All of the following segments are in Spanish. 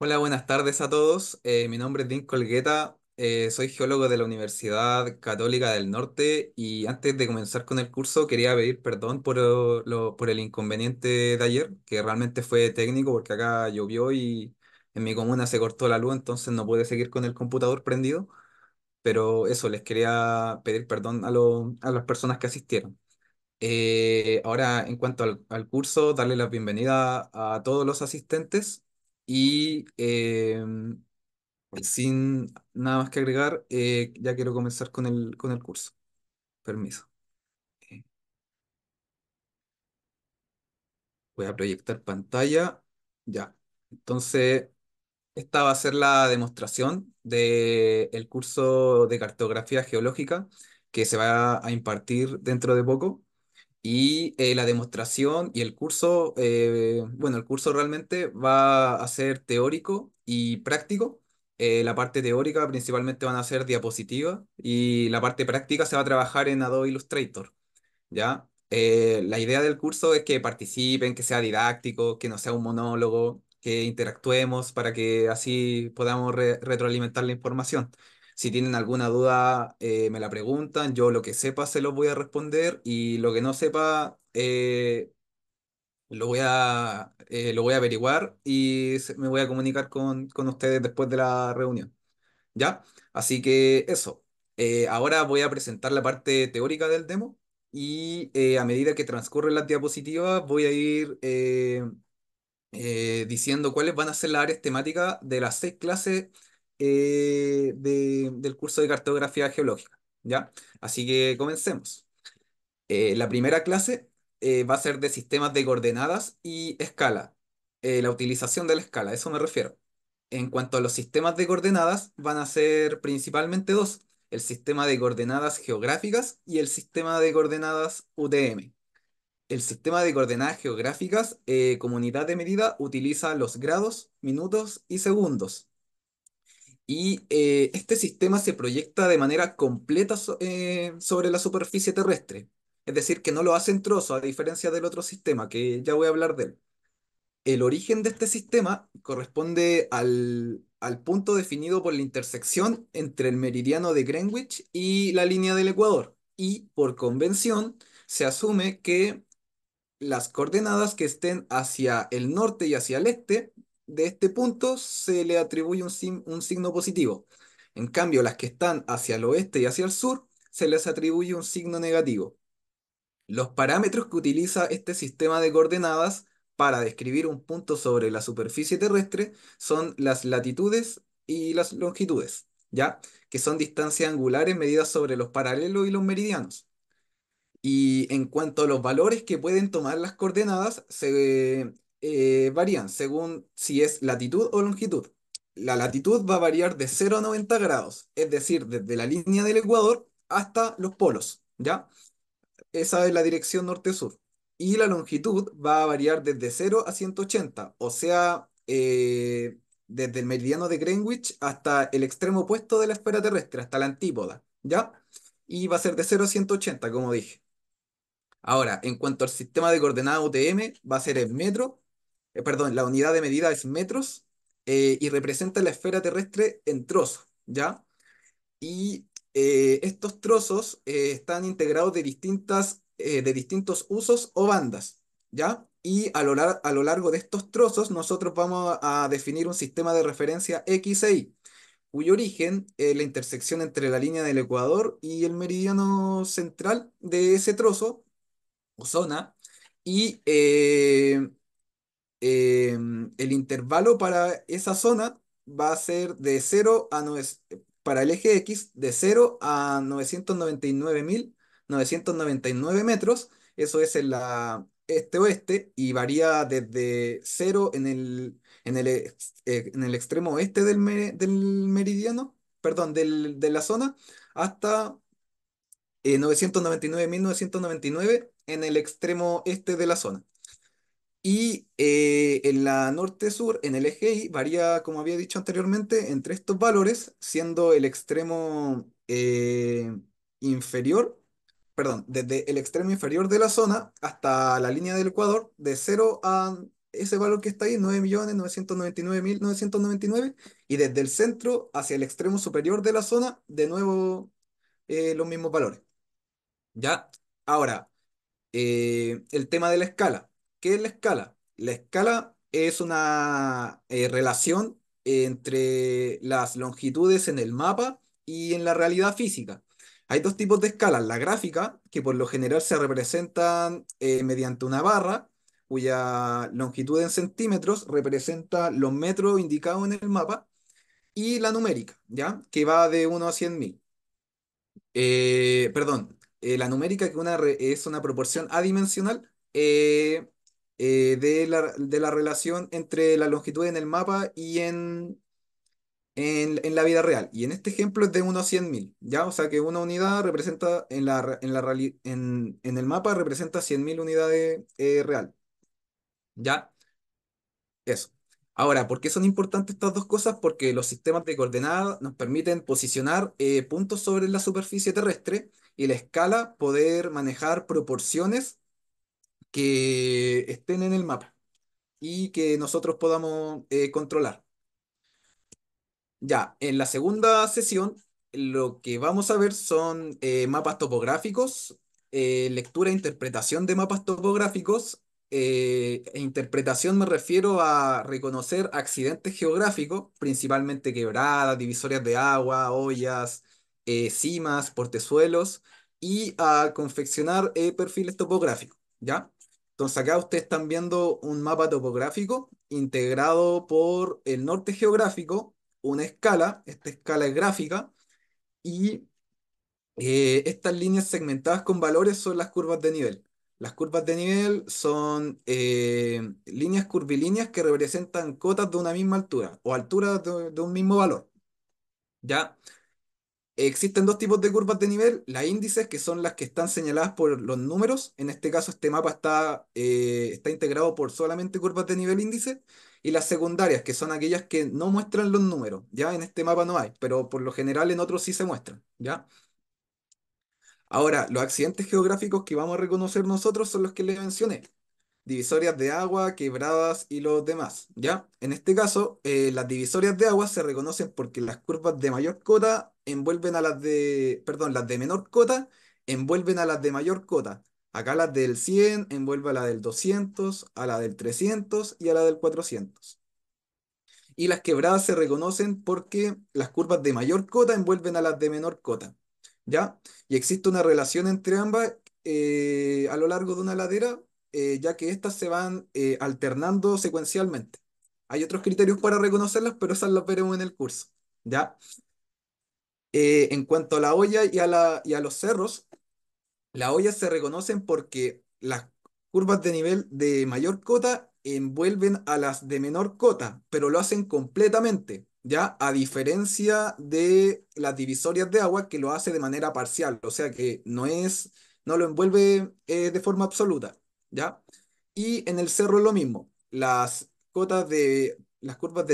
Hola, buenas tardes a todos. Mi nombre es Dean Colgueta. Soy geólogo de la Universidad Católica del Norte y antes de comenzar con el curso quería pedir perdón por el inconveniente de ayer, que realmente fue técnico porque acá llovió y en mi comuna se cortó la luz, entonces no pude seguir con el computador prendido. Pero eso, les quería pedir perdón a las personas que asistieron. Ahora, en cuanto al curso, darle la bienvenida a todos los asistentes y sin nada más que agregar, ya quiero comenzar con el curso. Permiso. Eh, Voy a proyectar pantalla. Ya. Entonces, esta va a ser la demostración del curso de cartografía geológica que se va a impartir dentro de poco. Y la demostración y el curso, bueno, el curso realmente va a ser teórico y práctico. La parte teórica principalmente van a ser diapositivas y la parte práctica se va a trabajar en Adobe Illustrator. ¿Ya? La idea del curso es que participen, que sea didáctico, que no sea un monólogo, que interactuemos para que así podamos retroalimentar la información. Si tienen alguna duda, me la preguntan, yo lo que sepa se los voy a responder y lo que no sepa, lo voy a averiguar y me voy a comunicar con ustedes después de la reunión. ¿Ya? Así que eso. Ahora voy a presentar la parte teórica del demo y a medida que transcurren las diapositivas voy a ir diciendo cuáles van a ser las áreas temáticas de las 6 clases del curso de cartografía geológica. ¿Ya? Así que comencemos. La primera clase va a ser de sistemas de coordenadas y escala. La utilización de la escala, a eso me refiero. En cuanto a los sistemas de coordenadas, van a ser principalmente dos: el sistema de coordenadas geográficas y el sistema de coordenadas UTM. El sistema de coordenadas geográficas, como unidad de medida, utiliza los grados, minutos y segundos. Y este sistema se proyecta de manera completa sobre la superficie terrestre. Es decir, que no lo hace en trozo, a diferencia del otro sistema, que ya voy a hablar de él. El origen de este sistema corresponde al punto definido por la intersección entre el meridiano de Greenwich y la línea del Ecuador. Y por convención, se asume que las coordenadas que estén hacia el norte y hacia el este de este punto se le atribuye un signo positivo. En cambio, las que están hacia el oeste y hacia el sur se les atribuye un signo negativo. Los parámetros que utiliza este sistema de coordenadas para describir un punto sobre la superficie terrestre son las latitudes y las longitudes, ¿ya? Que son distancias angulares medidas sobre los paralelos y los meridianos. Y en cuanto a los valores que pueden tomar las coordenadas, se varían según si es latitud o longitud. La latitud va a variar de 0 a 90 grados, es decir, desde la línea del Ecuador hasta los polos, ¿ya? Esa es la dirección norte-sur. Y la longitud va a variar desde 0 a 180, o sea, desde el meridiano de Greenwich hasta el extremo opuesto de la esfera terrestre, hasta la antípoda, ¿ya? Y va a ser de 0 a 180, como dije. Ahora, en cuanto al sistema de coordenadas UTM, va a ser en metro, perdón, la unidad de medida es metros, y representa la esfera terrestre en trozos, ¿ya? Y estos trozos están integrados de distintos usos o bandas, ¿ya? Y a lo largo de estos trozos nosotros vamos a definir un sistema de referencia X e Y, cuyo origen es la intersección entre la línea del Ecuador y el meridiano central de ese trozo o zona, y el intervalo para esa zona va a ser de 0 a 9, para el eje X, de 0 a 999.999 metros. Eso es en la este-oeste y varía desde 0 en el extremo oeste del meridiano, perdón, de la zona, hasta 999.999 en el extremo este de la zona. Y en la norte-sur, en el eje Y, varía, como había dicho anteriormente, entre estos valores, siendo el extremo inferior, perdón, desde el extremo inferior de la zona hasta la línea del Ecuador, de 0 a ese valor que está ahí, 9.999.999, y desde el centro hacia el extremo superior de la zona, de nuevo los mismos valores. ¿Ya? Ahora, el tema de la escala. ¿Qué es la escala? La escala es una relación entre las longitudes en el mapa y en la realidad física. Hay dos tipos de escalas. La gráfica, que por lo general se representan mediante una barra, cuya longitud en centímetros representa los metros indicados en el mapa, y la numérica, ¿ya? Que va de 1 a 100.000. Perdón, la numérica que es una proporción adimensional de la relación entre la longitud en el mapa y en la vida real. Y en este ejemplo es de 1 a 100.000, ¿ya? O sea que una unidad representa en el mapa representa 100.000 unidades real, ¿ya? Eso. Ahora, ¿por qué son importantes estas dos cosas? Porque los sistemas de coordenadas nos permiten posicionar puntos sobre la superficie terrestre y la escala poder manejar proporciones que estén en el mapa y que nosotros podamos controlar. Ya, en la segunda sesión, lo que vamos a ver son mapas topográficos, lectura e interpretación de mapas topográficos. Interpretación me refiero a reconocer accidentes geográficos, principalmente quebradas, divisorias de agua, hoyas, cimas, portezuelos, y a confeccionar perfiles topográficos, ¿ya? Entonces acá ustedes están viendo un mapa topográfico integrado por el norte geográfico, una escala, esta escala es gráfica, y estas líneas segmentadas con valores son las curvas de nivel. Las curvas de nivel son líneas curvilíneas que representan cotas de una misma altura o alturas de un mismo valor. ¿Ya? Existen dos tipos de curvas de nivel, las índices, que son las que están señaladas por los números. En este caso, este mapa está integrado por solamente curvas de nivel índice. Y las secundarias, que son aquellas que no muestran los números. Ya en este mapa no hay, pero por lo general en otros sí se muestran. ¿Ya? Ahora, los accidentes geográficos que vamos a reconocer nosotros son los que les mencioné: divisorias de agua, quebradas y los demás, ¿ya? En este caso, las divisorias de agua se reconocen porque las curvas de mayor cota envuelven a perdón, las de menor cota envuelven a las de mayor cota. Acá las del 100 envuelve a la del 200, a la del 300 y a la del 400. Y las quebradas se reconocen porque las curvas de mayor cota envuelven a las de menor cota, ¿ya? Y existe una relación entre ambas a lo largo de una ladera, ya que estas se van alternando secuencialmente. Hay otros criterios para reconocerlas, pero esas las veremos en el curso, ¿ya? En cuanto a la olla y a los cerros, las ollas se reconocen porque las curvas de nivel de mayor cota envuelven a las de menor cota, pero lo hacen completamente, ¿ya? A diferencia de las divisorias de agua, que lo hace de manera parcial, o sea que no lo envuelve de forma absoluta, ¿ya? Y en el cerro lo mismo, las curvas de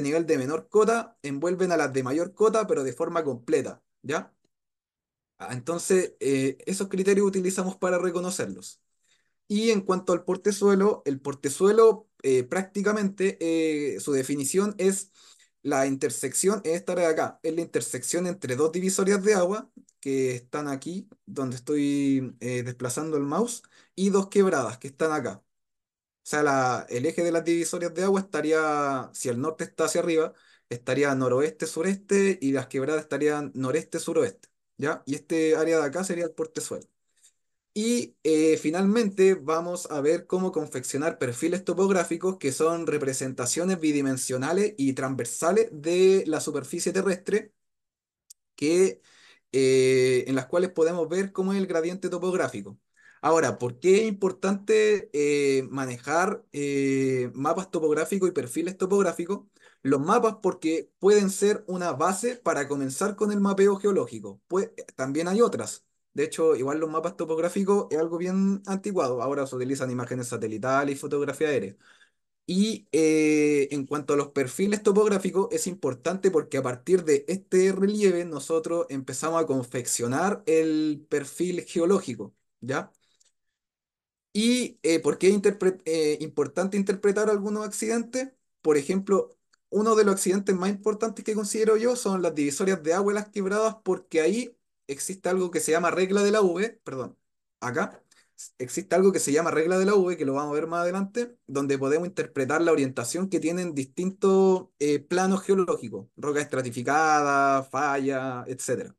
nivel de menor cota envuelven a las de mayor cota, pero de forma completa, ¿ya? Entonces, esos criterios utilizamos para reconocerlos. Y en cuanto al portezuelo, el portezuelo prácticamente su definición es la intersección, es esta de acá, es la intersección entre dos divisorias de agua que están aquí, donde estoy desplazando el mouse, y dos quebradas que están acá. O sea, el eje de las divisorias de agua estaría, si el norte está hacia arriba, estaría noroeste-sureste y las quebradas estarían noreste-suroeste, ¿ya? Y este área de acá sería el portezuelo. Y finalmente vamos a ver cómo confeccionar perfiles topográficos que son representaciones bidimensionales y transversales de la superficie terrestre en las cuales podemos ver cómo es el gradiente topográfico. Ahora, ¿por qué es importante manejar mapas topográficos y perfiles topográficos? Los mapas porque pueden ser una base para comenzar con el mapeo geológico. Pues, también hay otras. De hecho, igual los mapas topográficos es algo bien anticuado. Ahora se utilizan imágenes satelitales y fotografía aérea. Y en cuanto a los perfiles topográficos, es importante porque a partir de este relieve nosotros empezamos a confeccionar el perfil geológico, ¿ya? ¿Y por qué es importante interpretar algunos accidentes? Por ejemplo, uno de los accidentes más importantes que considero yo son las divisorias de agua y las quebradas, porque ahí existe algo que se llama regla de la V, perdón, acá existe algo que se llama regla de la V, que lo vamos a ver más adelante, donde podemos interpretar la orientación que tienen distintos planos geológicos, roca estratificada, falla, etcétera.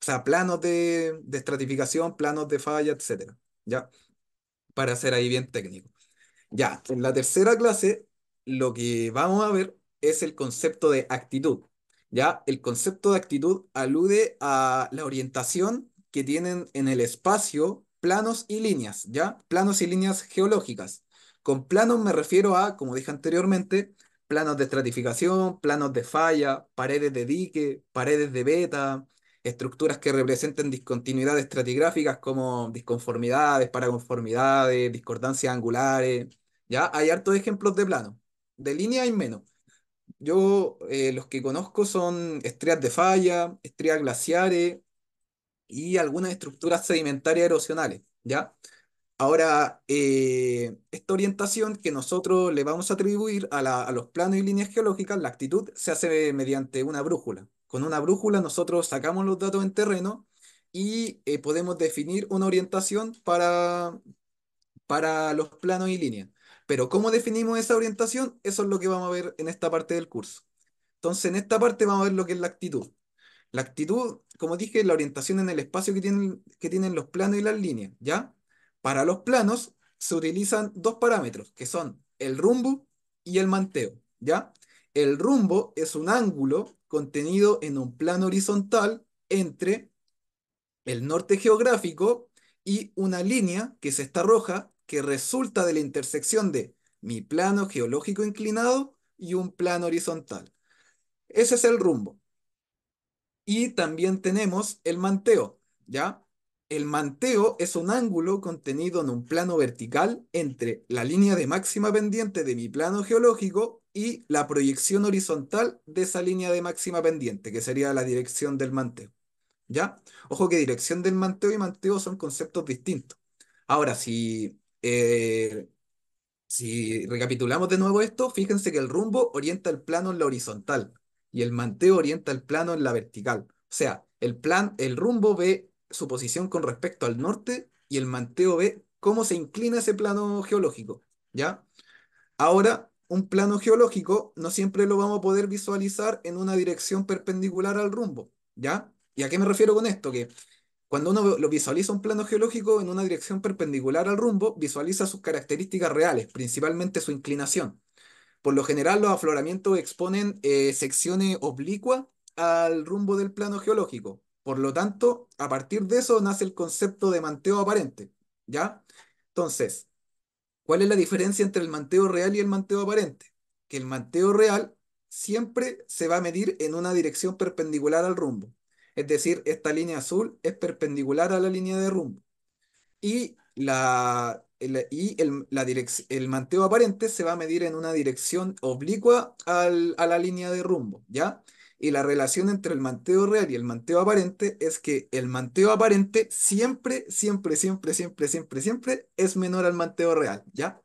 O sea, planos de estratificación, planos de falla, etcétera. ¿Ya? Para ser ahí bien técnico. Ya, en la tercera clase lo que vamos a ver es el concepto de actitud. Ya, el concepto de actitud alude a la orientación que tienen en el espacio planos y líneas, ¿ya? Planos y líneas geológicas. Con planos me refiero a, como dije anteriormente, planos de estratificación, planos de falla, paredes de dique, paredes de veta, estructuras que representen discontinuidades estratigráficas como disconformidades, paraconformidades, discordancias angulares. ¿Ya? Hay hartos ejemplos de plano. De línea hay menos. Yo los que conozco son estrellas de falla, estrellas glaciares y algunas estructuras sedimentarias erosionales. ¿Ya? Ahora, esta orientación que nosotros le vamos a atribuir a los planos y líneas geológicas, la actitud se hace mediante una brújula. Con una brújula nosotros sacamos los datos en terreno y podemos definir una orientación para los planos y líneas. Pero ¿cómo definimos esa orientación? Eso es lo que vamos a ver en esta parte del curso. Entonces, en esta parte vamos a ver lo que es la actitud. La actitud, como dije, es la orientación en el espacio que tienen los planos y las líneas, ¿ya? Para los planos se utilizan dos parámetros, que son el rumbo y el manteo, ¿ya? El rumbo es un ángulo contenido en un plano horizontal entre el norte geográfico y una línea, que es esta roja, que resulta de la intersección de mi plano geológico inclinado y un plano horizontal. Ese es el rumbo. Y también tenemos el manteo, ¿ya? El manteo es un ángulo contenido en un plano vertical entre la línea de máxima pendiente de mi plano geológico y la proyección horizontal de esa línea de máxima pendiente, que sería la dirección del manteo. ¿Ya? Ojo que dirección del manteo y manteo son conceptos distintos. Ahora, si recapitulamos de nuevo esto, fíjense que el rumbo orienta el plano en la horizontal y el manteo orienta el plano en la vertical. O sea, el rumbo ve su posición con respecto al norte y el manteo ve cómo se inclina ese plano geológico. ¿Ya? Ahora, un plano geológico no siempre lo vamos a poder visualizar en una dirección perpendicular al rumbo. ¿Ya? ¿Y a qué me refiero con esto? Que cuando uno lo visualiza un plano geológico en una dirección perpendicular al rumbo, visualiza sus características reales, principalmente su inclinación. Por lo general, los afloramientos exponen secciones oblicuas al rumbo del plano geológico. Por lo tanto, a partir de eso nace el concepto de manteo aparente. ¿Ya? Entonces, ¿cuál es la diferencia entre el manteo real y el manteo aparente? Que el manteo real siempre se va a medir en una dirección perpendicular al rumbo. Es decir, esta línea azul es perpendicular a la línea de rumbo. Y el manteo aparente se va a medir en una dirección oblicua a la línea de rumbo, ¿ya? Y la relación entre el manteo real y el manteo aparente es que el manteo aparente siempre, siempre, siempre, siempre, siempre, siempre es menor al manteo real, ¿ya?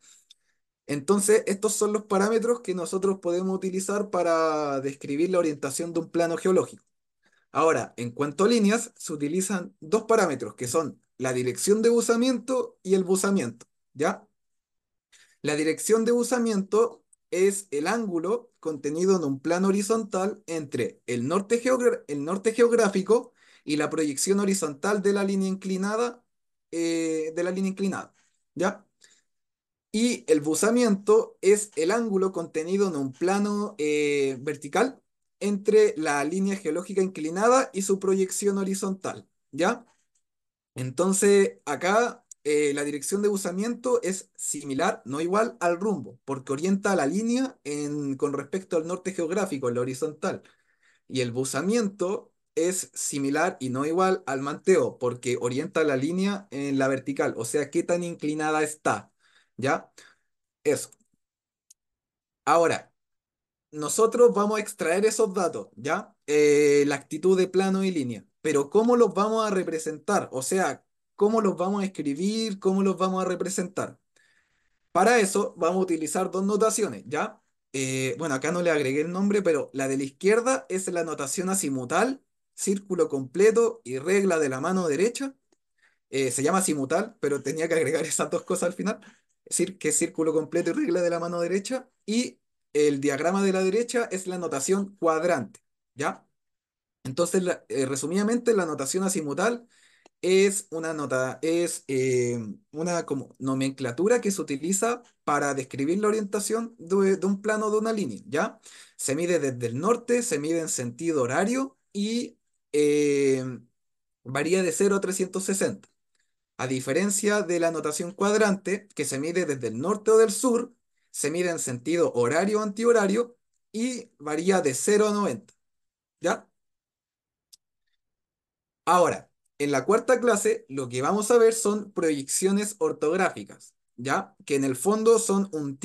Entonces, estos son los parámetros que nosotros podemos utilizar para describir la orientación de un plano geológico. Ahora, en cuanto a líneas, se utilizan dos parámetros que son la dirección de buzamiento y el buzamiento, ¿ya? La dirección de buzamiento es el ángulo contenido en un plano horizontal entre el norte geográfico y la proyección horizontal de la línea inclinada, ¿ya? Y el buzamiento es el ángulo contenido en un plano vertical entre la línea geológica inclinada y su proyección horizontal, ¿ya? Entonces, acá la dirección de buzamiento es similar, no igual al rumbo, porque orienta a la línea con respecto al norte geográfico, en la horizontal. Y el buzamiento es similar y no igual al manteo, porque orienta la línea en la vertical, o sea, qué tan inclinada está, ¿ya? Eso. Ahora, nosotros vamos a extraer esos datos, ¿ya? La actitud de plano y línea. Pero ¿cómo los vamos a representar? O sea, cómo los vamos a escribir, cómo los vamos a representar. Para eso vamos a utilizar dos notaciones, ¿ya? Bueno, acá no le agregué el nombre, pero la de la izquierda es la notación azimutal, círculo completo y regla de la mano derecha. Se llama azimutal, pero tenía que agregar esas dos cosas al final. Es decir, que es círculo completo y regla de la mano derecha. Y el diagrama de la derecha es la notación cuadrante, ¿ya? Entonces, resumidamente, la notación azimutal es una como nomenclatura que se utiliza para describir la orientación de un plano de una línea, ¿ya? Se mide desde el norte, se mide en sentido horario y eh, varía de 0 a 360. A diferencia de la notación cuadrante, que se mide desde el norte o del sur, se mide en sentido horario o antihorario y varía de 0 a 90, ¿ya? Ahora, en la cuarta clase, lo que vamos a ver son proyecciones ortográficas, ¿ya? Que en el fondo son un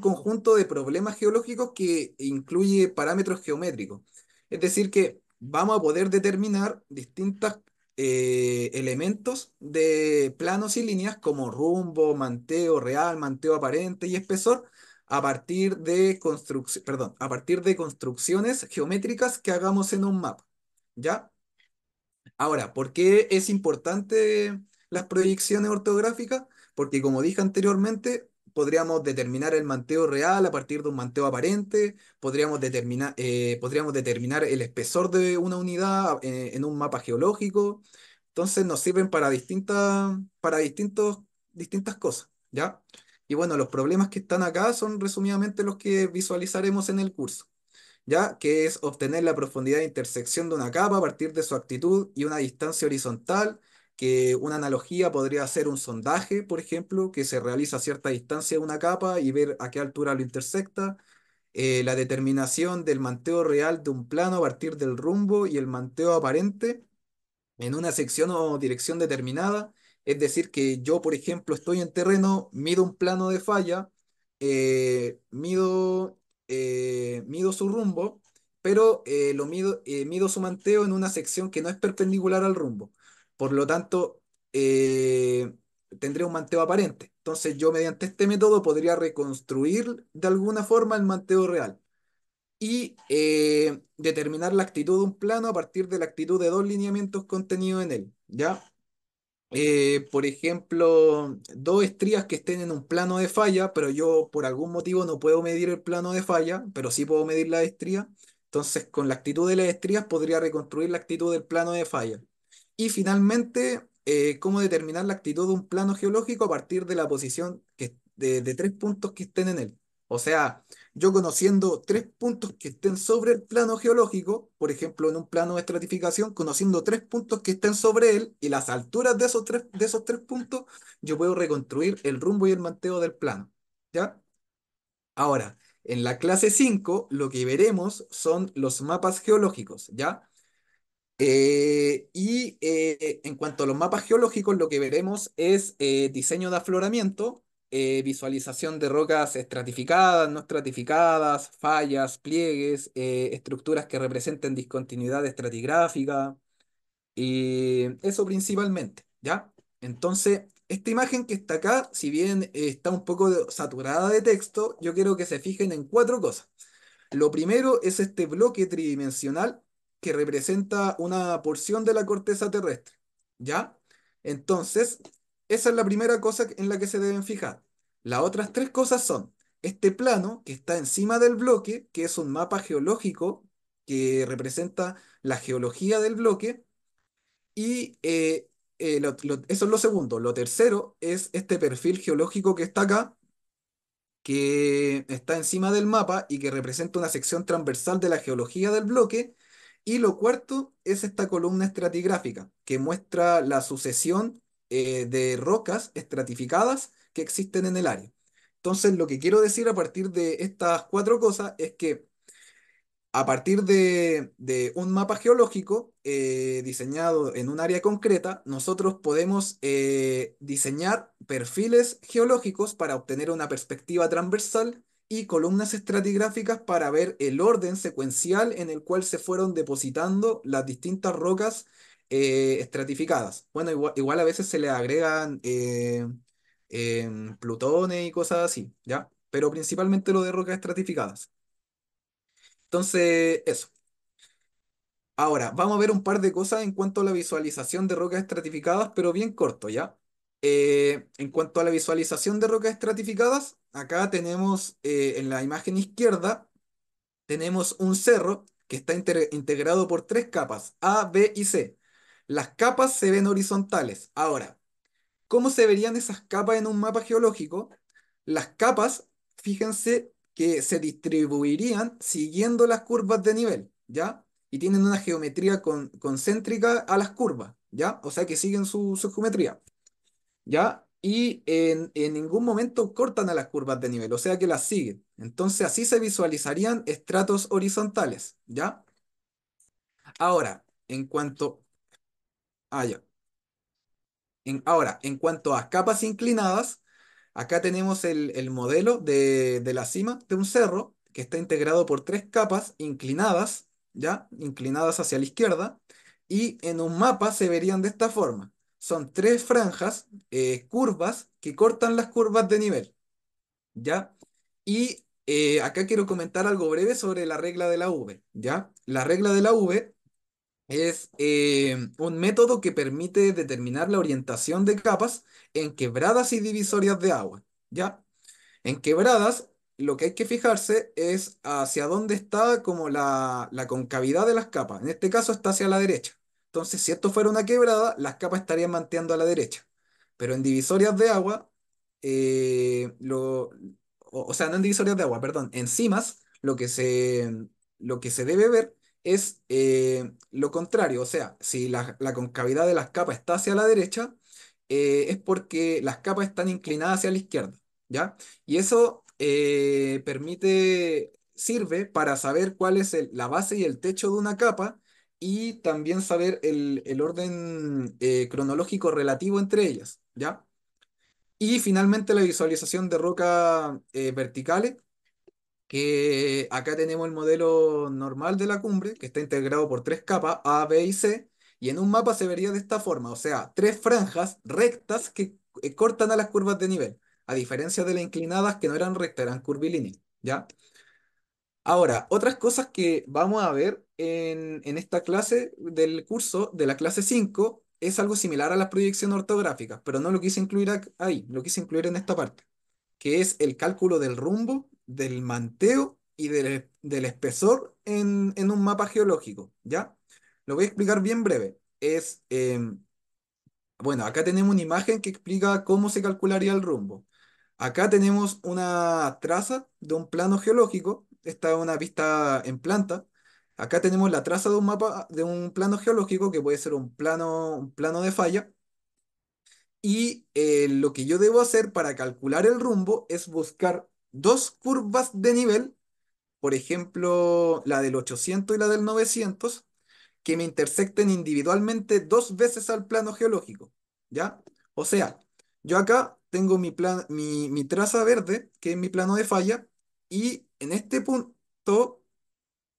conjunto de problemas geológicos que incluye parámetros geométricos. Es decir, que vamos a poder determinar distintos elementos de planos y líneas como rumbo, manteo real, manteo aparente y espesor a partir de construcciones geométricas que hagamos en un mapa, ¿ya? Ahora, ¿por qué es importante las proyecciones ortográficas? Porque como dije anteriormente, podríamos determinar el manteo real a partir de un manteo aparente, podríamos determinar el espesor de una unidad en un mapa geológico. Entonces nos sirven distintas cosas, ¿ya? Y bueno, los problemas que están acá son resumidamente los que visualizaremos en el curso, ¿ya? Que es obtener la profundidad de intersección de una capa a partir de su actitud y una distancia horizontal, que una analogía podría ser un sondaje, por ejemplo, que se realiza a cierta distancia de una capa y ver a qué altura lo intersecta. La determinación del manteo real de un plano a partir del rumbo y el manteo aparente en una sección o dirección determinada. Es decir, que yo, por ejemplo, estoy en terreno, mido un plano de falla, mido su rumbo, pero mido su manteo en una sección que no es perpendicular al rumbo. Por lo tanto, eh, tendré un manteo aparente. Entonces yo mediante este método podría reconstruir de alguna forma el manteo real y determinar la actitud de un plano a partir de la actitud de dos lineamientos contenidos en él, ¿ya? Por ejemplo, dos estrías que estén en un plano de falla, pero yo por algún motivo no puedo medir el plano de falla, pero sí puedo medir la estría. Entonces, con la actitud de las estrías podría reconstruir la actitud del plano de falla. Y finalmente, cómo determinar la actitud de un plano geológico a partir de la posición de tres puntos que estén en él. O sea, yo conociendo tres puntos que estén sobre el plano geológico, por ejemplo, en un plano de estratificación, conociendo tres puntos que estén sobre él y las alturas de esos tres puntos, yo puedo reconstruir el rumbo y el manteo del plano, ¿ya? Ahora, en la clase 5 lo que veremos son los mapas geológicos, ¿ya? En cuanto a los mapas geológicos, lo que veremos es diseño de afloramiento, visualización de rocas estratificadas, no estratificadas, fallas, pliegues, estructuras que representen discontinuidad estratigráfica, y eso principalmente, ¿ya? Entonces, esta imagen que está acá, si bien está un poco saturada de texto, yo quiero que se fijen en cuatro cosas. Lo primero es este bloque tridimensional que representa una porción de la corteza terrestre, ¿ya? Entonces, esa es la primera cosa en la que se deben fijar. Las otras tres cosas son este plano que está encima del bloque, que es un mapa geológico que representa la geología del bloque, y eso es lo segundo. Lo tercero es este perfil geológico que está acá, que está encima del mapa y que representa una sección transversal de la geología del bloque. Y lo cuarto es esta columna estratigráfica, que muestra la sucesión de rocas estratificadas que existen en el área. Entonces, lo que quiero decir a partir de estas cuatro cosas es que a partir de un mapa geológico diseñado en un área concreta, nosotros podemos diseñar perfiles geológicos para obtener una perspectiva transversal y columnas estratigráficas para ver el orden secuencial en el cual se fueron depositando las distintas rocas estratificadas. Bueno, igual a veces se le agregan plutones y cosas así, ¿ya? Pero principalmente lo de rocas estratificadas. Entonces, eso. Ahora, vamos a ver un par de cosas en cuanto a la visualización de rocas estratificadas, pero bien corto, ¿ya? En cuanto a la visualización de rocas estratificadas, acá tenemos en la imagen izquierda, tenemos un cerro que está integrado por tres capas, A, B y C. Las capas se ven horizontales. Ahora, ¿cómo se verían esas capas en un mapa geológico? Las capas, fíjense que se distribuirían siguiendo las curvas de nivel, ¿ya? Y tienen una geometría concéntrica a las curvas, ¿ya? O sea que siguen su geometría, ¿ya? Y en ningún momento cortan a las curvas de nivel, o sea que las siguen. Entonces así se visualizarían estratos horizontales, ¿ya? Ahora, en cuanto... Ah, ya. Ahora, en cuanto a capas inclinadas, acá tenemos el modelo de la cima de un cerro que está integrado por tres capas inclinadas, ¿ya? Inclinadas hacia la izquierda, y en un mapa se verían de esta forma. Son tres franjas curvas que cortan las curvas de nivel, ¿ya? Y acá quiero comentar algo breve sobre la regla de la V, ¿ya? La regla de la V es un método que permite determinar la orientación de capas en quebradas y divisorias de agua, ¿ya? En quebradas, lo que hay que fijarse es hacia dónde está como la concavidad de las capas. En este caso está hacia la derecha. Entonces, si esto fuera una quebrada, las capas estarían manteando a la derecha. Pero en divisorias de agua, o sea, no en divisorias de agua, perdón, en cimas, lo que se debe ver es lo contrario. O sea, si la concavidad de las capas está hacia la derecha, es porque las capas están inclinadas hacia la izquierda, ¿ya? Y eso sirve para saber cuál es la base y el techo de una capa y también saber el orden cronológico relativo entre ellas, ¿ya? Y finalmente la visualización de rocas verticales, que acá tenemos el modelo normal de la cumbre, que está integrado por tres capas, A, B y C, y en un mapa se vería de esta forma, o sea, tres franjas rectas que cortan a las curvas de nivel, a diferencia de las inclinadas que no eran rectas, eran curvilíneas, ¿ya? Ahora, otras cosas que vamos a ver en esta clase del curso, de la clase 5 es algo similar a las proyecciones ortográficas, pero no lo quise incluir ahí, lo quise incluir en esta parte, que es el cálculo del rumbo, del manteo y del espesor en un mapa geológico, ¿ya? Lo voy a explicar bien breve. Bueno, acá tenemos una imagen que explica cómo se calcularía el rumbo. Acá tenemos una traza de un plano geológico. Esta es una vista en planta. Acá tenemos la traza de un mapa de un plano geológico que puede ser un plano de falla. Y lo que yo debo hacer para calcular el rumbo es buscar dos curvas de nivel, por ejemplo, la del 800 y la del 900 que me intersecten individualmente dos veces al plano geológico, ¿ya? O sea, yo acá tengo mi traza verde, que es mi plano de falla, y en este punto,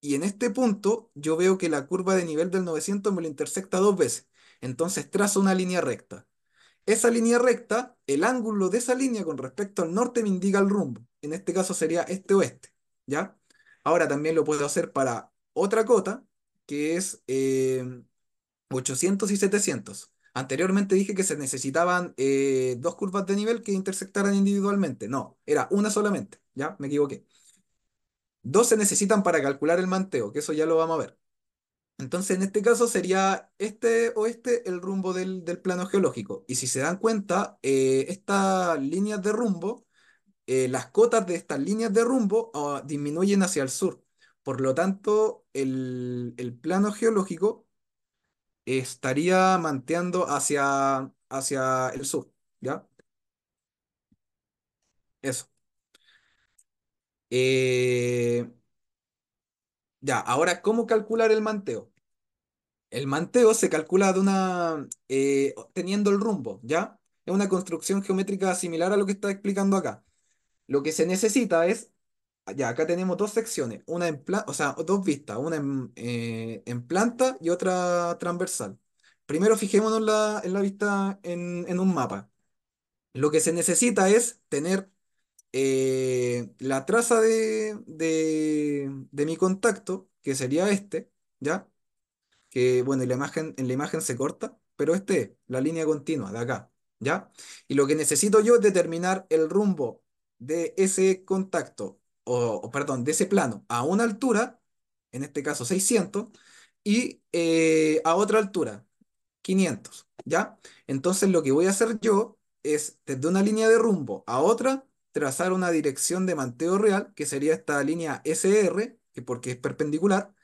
y en este punto yo veo que la curva de nivel del 900 me lo intersecta dos veces. Entonces trazo una línea recta. Esa línea recta, el ángulo de esa línea con respecto al norte me indica el rumbo. En este caso sería este-oeste, ¿ya? Ahora también lo puedo hacer para otra cota, que es 800 y 700. Anteriormente dije que se necesitaban dos curvas de nivel que intersectaran individualmente. No, era una solamente, ¿ya? Me equivoqué. Dos se necesitan para calcular el manteo, que eso ya lo vamos a ver. Entonces, en este caso sería este o este el rumbo del plano geológico. Y si se dan cuenta, estas líneas de rumbo, las cotas de estas líneas de rumbo disminuyen hacia el sur. Por lo tanto, el plano geológico estaría manteando hacia el sur. ¿Ya? Eso. Eh, ya, ahora, ¿cómo calcular el manteo? El manteo se calcula teniendo el rumbo, ¿ya? Es una construcción geométrica similar a lo que está explicando acá. Lo que se necesita es ya, acá tenemos dos secciones, una o sea, dos vistas, una en planta y otra transversal. Primero fijémonos en la vista en un mapa. Lo que se necesita es tener la traza de mi contacto, que sería este, ¿ya? Que bueno, en la imagen se corta, pero este es la línea continua de acá, ¿ya? Y lo que necesito yo es determinar el rumbo de ese contacto, perdón, de ese plano a una altura, en este caso 600, y a otra altura, 500, ¿ya? Entonces lo que voy a hacer yo es, desde una línea de rumbo a otra, trazar una dirección de manteo real, que sería esta línea SR, que porque es perpendicular,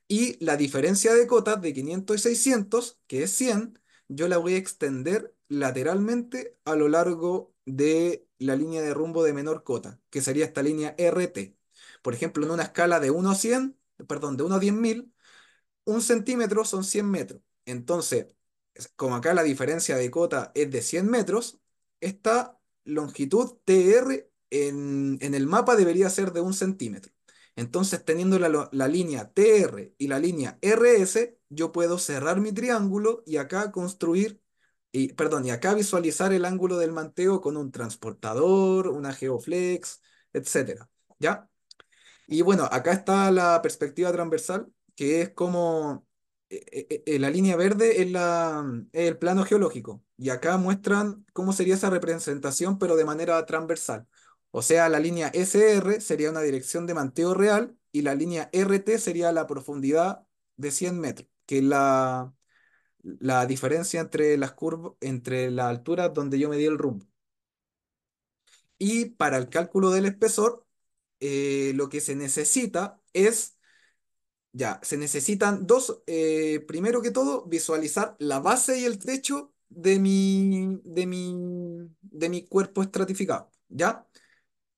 y la diferencia de cotas de 500 y 600, que es 100, yo la voy a extender lateralmente a lo largo de la línea de rumbo de menor cota, que sería esta línea RT. Por ejemplo, en una escala de 1 a 100, perdón, de 1 a 10.000, 1 centímetro son 100 metros. Entonces, como acá la diferencia de cota es de 100 metros, esta longitud TR en el mapa debería ser de 1 centímetro. Entonces, teniendo la línea TR y la línea RS, yo puedo cerrar mi triángulo y acá construir, perdón, y acá visualizar el ángulo del manteo con un transportador, una geoflex, etcétera. ¿Ya? Y bueno, acá está la perspectiva transversal, que es como la línea verde es el plano geológico. Y acá muestran cómo sería esa representación, pero de manera transversal. O sea, la línea SR sería una dirección de manteo real y la línea RT sería la profundidad de 100 metros, que es la diferencia entre las curvas, entre las alturas donde yo medí el rumbo. Y para el cálculo del espesor, lo que se necesita es, ya, se necesitan dos, primero que todo, visualizar la base y el techo de mi cuerpo estratificado, ¿ya?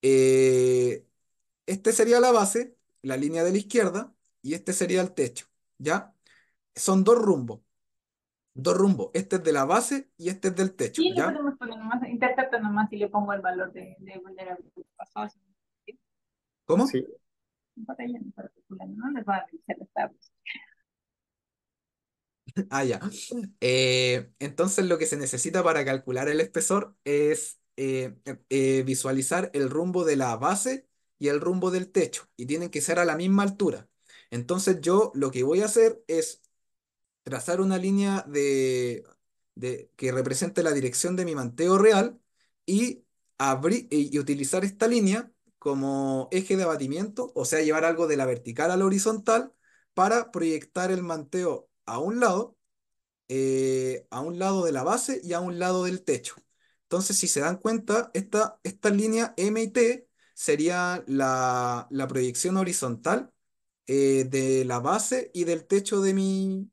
Eh, este sería la base, la línea de la izquierda, y este sería el techo, ¿ya? Son dos rumbos, este es de la base y este es del techo, Sí, le ¿ya? podemos poner nomás, intercepto nomás y le pongo el valor de vulnerabilidad pasado. Sí, ¿Cómo? Sí, para ella, no para calcular, no les va a revisar las tablas. Ah, ya. Entonces lo que se necesita para calcular el espesor es visualizar el rumbo de la base y el rumbo del techo, y tienen que ser a la misma altura. Entonces yo lo que voy a hacer es trazar una línea que represente la dirección de mi manteo real y, y utilizar esta línea como eje de abatimiento, o sea, llevar algo de la vertical a la horizontal para proyectar el manteo a un lado de la base y a un lado del techo. Entonces, si se dan cuenta, esta línea M y T sería la proyección horizontal de la base y del techo de mi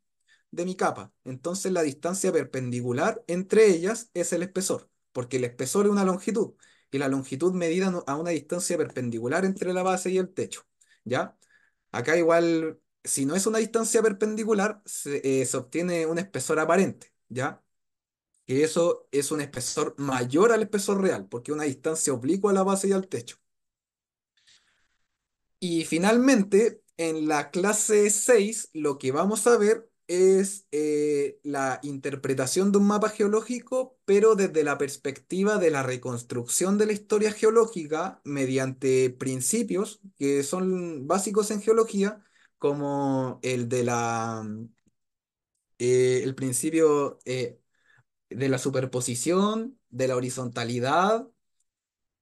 capa. Entonces, la distancia perpendicular entre ellas es el espesor, porque el espesor es una longitud y la longitud medida a una distancia perpendicular entre la base y el techo. ¿Ya? Acá igual, si no es una distancia perpendicular, se obtiene un espesor aparente, ¿ya? Que eso es un espesor mayor al espesor real, porque es una distancia oblicua a la base y al techo. Y finalmente, en la clase 6 lo que vamos a ver es la interpretación de un mapa geológico, pero desde la perspectiva de la reconstrucción de la historia geológica mediante principios que son básicos en geología, como el principio de la superposición, de la horizontalidad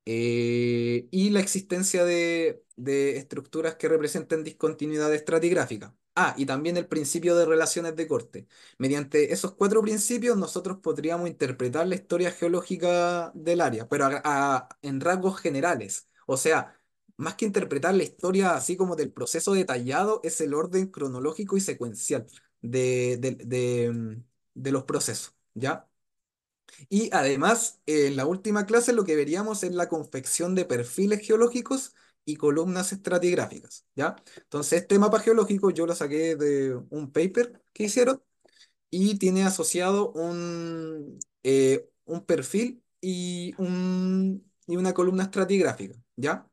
y la existencia de estructuras que representen discontinuidad estratigráfica. Ah, y también el principio de relaciones de corte. Mediante esos cuatro principios nosotros podríamos interpretar la historia geológica del área, pero en rasgos generales. O sea, más que interpretar la historia así como del proceso detallado, es el orden cronológico y secuencial de los procesos, ¿ya? Y además, en la última clase lo que veríamos es la confección de perfiles geológicos y columnas estratigráficas, ¿ya? Entonces, este mapa geológico yo lo saqué de un paper que hicieron y tiene asociado un perfil y una columna estratigráfica, ¿ya?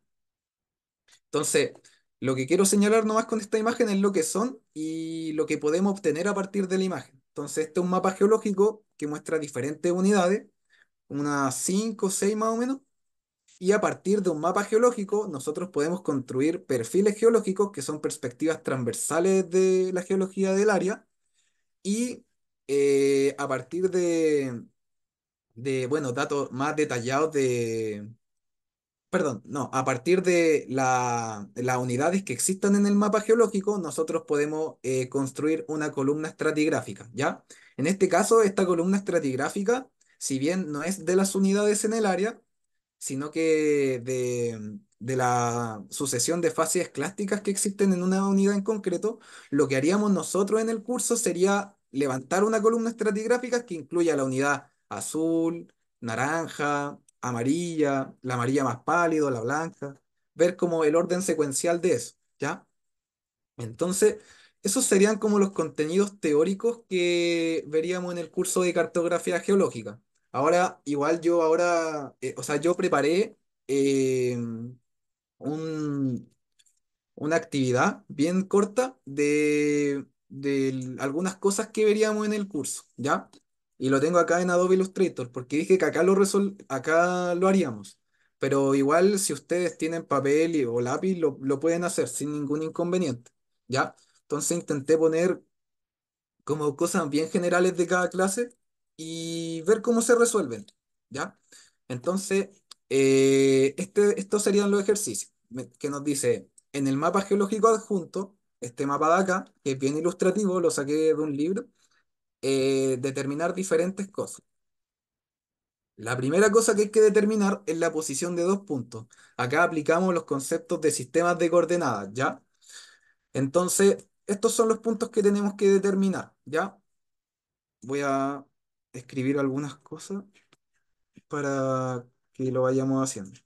Entonces, lo que quiero señalar nomás con esta imagen es lo que son y lo que podemos obtener a partir de la imagen. Entonces, este es un mapa geológico que muestra diferentes unidades, unas 5 o 6 más o menos, y a partir de un mapa geológico nosotros podemos construir perfiles geológicos que son perspectivas transversales de la geología del área y a partir de, bueno, datos más detallados de, perdón, no, a partir de las unidades que existan en el mapa geológico, nosotros podemos construir una columna estratigráfica, ¿ya? En este caso, esta columna estratigráfica, si bien no es de las unidades en el área, sino que de la sucesión de fases esclásticas que existen en una unidad en concreto, lo que haríamos nosotros en el curso sería levantar una columna estratigráfica que incluya la unidad azul, naranja, amarilla, la amarilla más pálido, la blanca, ver como el orden secuencial de eso, ¿ya? Entonces, esos serían como los contenidos teóricos que veríamos en el curso de cartografía geológica. Ahora, igual yo ahora, o sea, yo preparé eh, un, una actividad bien corta de algunas cosas que veríamos en el curso, ¿ya? Y lo tengo acá en Adobe Illustrator, porque dije que acá lo haríamos. Pero igual si ustedes tienen papel o lápiz, lo pueden hacer sin ningún inconveniente, ¿ya? Entonces intenté poner como cosas bien generales de cada clase y ver cómo se resuelven, ¿ya? Entonces, estos serían los ejercicios que nos dice en el mapa geológico adjunto, este mapa de acá, que es bien ilustrativo, lo saqué de un libro, determinar diferentes cosas. La primera cosa que hay que determinar es la posición de dos puntos. Acá aplicamos los conceptos de sistemas de coordenadas, ¿ya? Entonces, estos son los puntos que tenemos que determinar, ¿ya? Voy a escribir algunas cosas para que lo vayamos haciendo.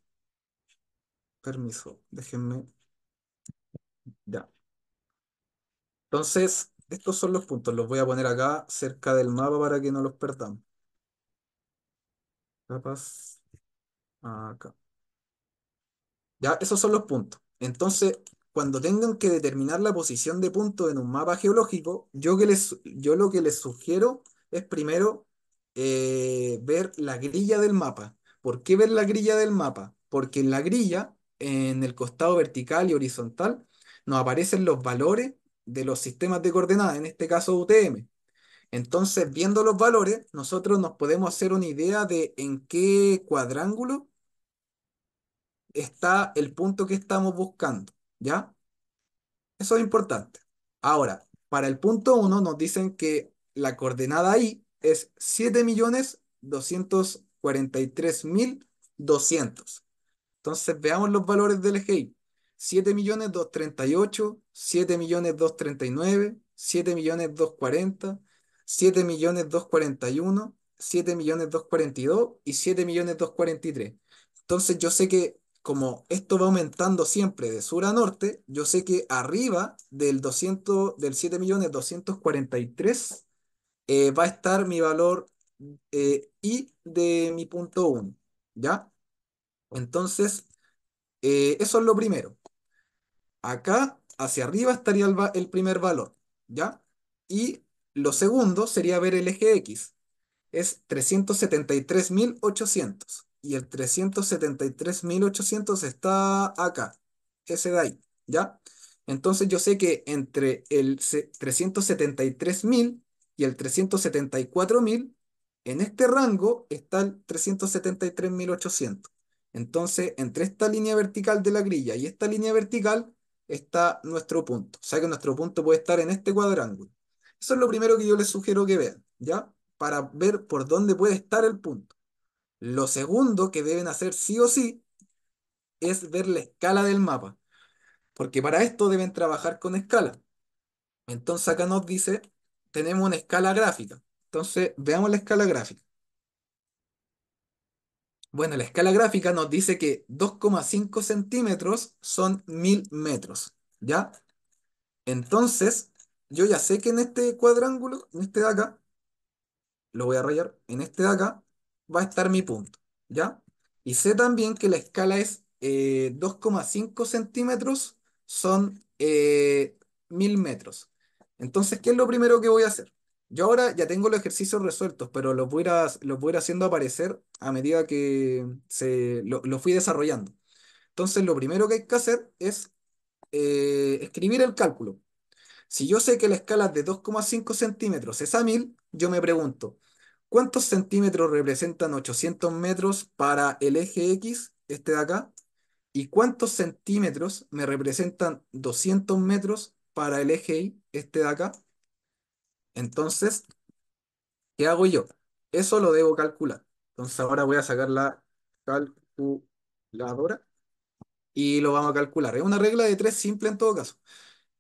Permiso, déjenme. Ya. Entonces, estos son los puntos. Los voy a poner acá cerca del mapa para que no los perdamos. Capas. Acá. Ya, esos son los puntos. Entonces, cuando tengan que determinar la posición de puntos en un mapa geológico, yo lo que les sugiero es primero ver la grilla del mapa. ¿Por qué ver la grilla del mapa? Porque en la grilla, en el costado vertical y horizontal, nos aparecen los valores de los sistemas de coordenadas, en este caso UTM. Entonces, viendo los valores, nosotros nos podemos hacer una idea de en qué cuadrángulo está el punto que estamos buscando, ¿ya? Eso es importante. Ahora, para el punto uno nos dicen que la coordenada I es 7.243.200. Entonces veamos los valores del eje. 7.238.000, 7.239.000, 7.240.000, 7.241.000, 7.242.000 y 7.243.000. Entonces yo sé que como esto va aumentando siempre de sur a norte, yo sé que arriba del 7.243.000 va a estar mi valor I de mi punto uno, ¿ya? Entonces, eso es lo primero. Acá, hacia arriba, estaría el primer valor, ¿ya? Y lo segundo sería ver el eje X. Es 373.800. Y el 373.800 está acá. Ese de ahí, ¿ya? Entonces yo sé que entre el 373.000 y el 374.000, en este rango está el 373.800. Entonces, entre esta línea vertical de la grilla y esta línea vertical está nuestro punto. O sea que nuestro punto puede estar en este cuadrángulo. Eso es lo primero que yo les sugiero que vean, ¿ya? Para ver por dónde puede estar el punto. Lo segundo que deben hacer sí o sí es ver la escala del mapa, porque para esto deben trabajar con escala. Entonces acá nos dice, tenemos una escala gráfica. Entonces, veamos la escala gráfica. Bueno, la escala gráfica nos dice que 2,5 centímetros son 1.000 metros, ¿ya? Entonces, yo ya sé que en este cuadrángulo, en este de acá, lo voy a rayar, en este de acá va a estar mi punto, ¿ya? Y sé también que la escala es 2,5 centímetros son 1000 metros. Entonces, ¿qué es lo primero que voy a hacer? Yo ahora ya tengo los ejercicios resueltos, pero los voy a ir haciendo aparecer a medida que lo fui desarrollando. Entonces, lo primero que hay que hacer es escribir el cálculo. Si yo sé que la escala de 2,5 centímetros es a 1000, yo me pregunto, ¿cuántos centímetros representan 800 metros para el eje X, este de acá? ¿Y cuántos centímetros me representan 200 metros para el eje Y, este de acá? Entonces, ¿qué hago yo? Eso lo debo calcular. Entonces ahora voy a sacar la calculadora y lo vamos a calcular. Es una regla de tres simple en todo caso.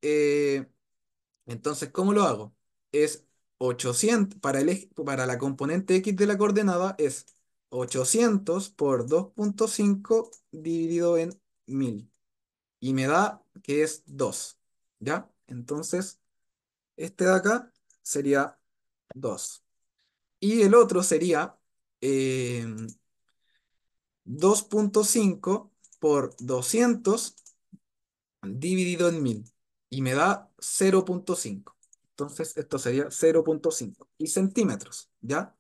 Eh, Entonces, ¿cómo lo hago? Es 800 para la componente X de la coordenada es 800 por 2,5 dividido en 1000 y me da que es 2. ¿Ya? Entonces, este de acá sería 2. Y el otro sería eh, 2,5 por 200 dividido en 1000 y me da 0,5. Entonces, esto sería 0,5 y centímetros, ¿ya?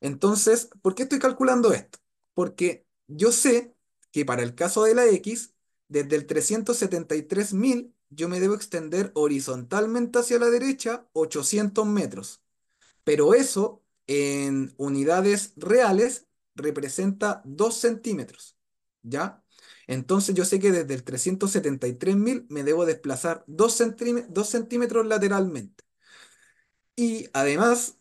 Entonces, ¿por qué estoy calculando esto? Porque yo sé que para el caso de la X, desde el 373.000, yo me debo extender horizontalmente hacia la derecha 800 metros. Pero eso en unidades reales representa 2 centímetros, ¿ya? Entonces yo sé que desde el 373.000 me debo desplazar 2 centímetros lateralmente. Y además,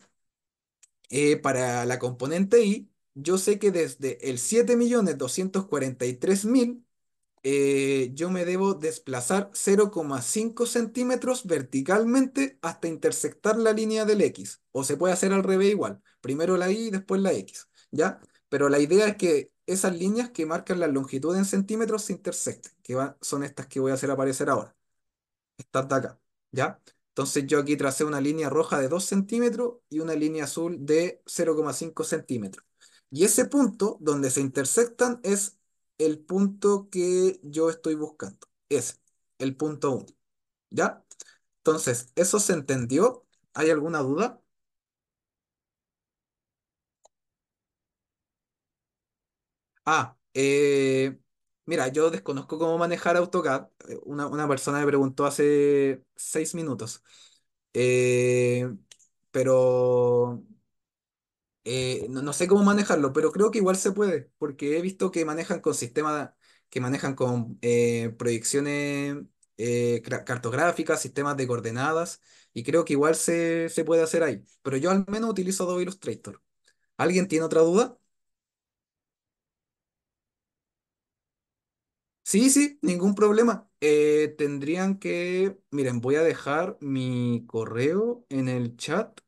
para la componente Y, yo sé que desde el 7.243.000 yo me debo desplazar 0,5 centímetros verticalmente hasta intersectar la línea del X. O se puede hacer al revés igual. Primero la Y y después la X. ¿Ya? Pero la idea es que esas líneas que marcan la longitud en centímetros se intersecten, son estas que voy a hacer aparecer ahora, estas de acá, ¿ya? Entonces yo aquí tracé una línea roja de 2 centímetros y una línea azul de 0,5 centímetros. Y ese punto donde se intersectan es el punto que yo estoy buscando. Ese, el punto uno, ¿ya? Entonces, ¿eso se entendió? ¿Hay alguna duda? Ah, mira, yo desconozco cómo manejar AutoCAD. Una persona me preguntó hace 6 minutos. Eh, pero no sé cómo manejarlo, pero creo que igual se puede, porque he visto que manejan con sistemas, que manejan con proyecciones cartográficas, sistemas de coordenadas, y creo que igual se puede hacer ahí. Pero yo al menos utilizo Adobe Illustrator. ¿Alguien tiene otra duda? Sí, sí, ningún problema. Tendrían que, miren, voy a dejar mi correo en el chat.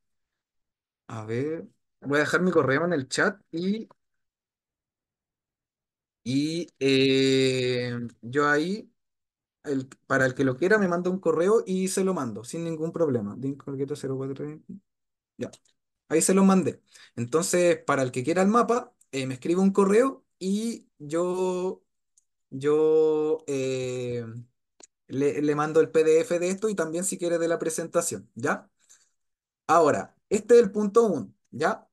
A ver, voy a dejar mi correo en el chat y yo ahí, para el que lo quiera, me manda un correo y se lo mando, sin ningún problema. Link Orqueta 04, ya, ahí se lo mandé. Entonces, para el que quiera el mapa, me escribe un correo y yo le mando el PDF de esto y también si quiere de la presentación, ¿ya? Ahora, este es el punto uno, ¿ya?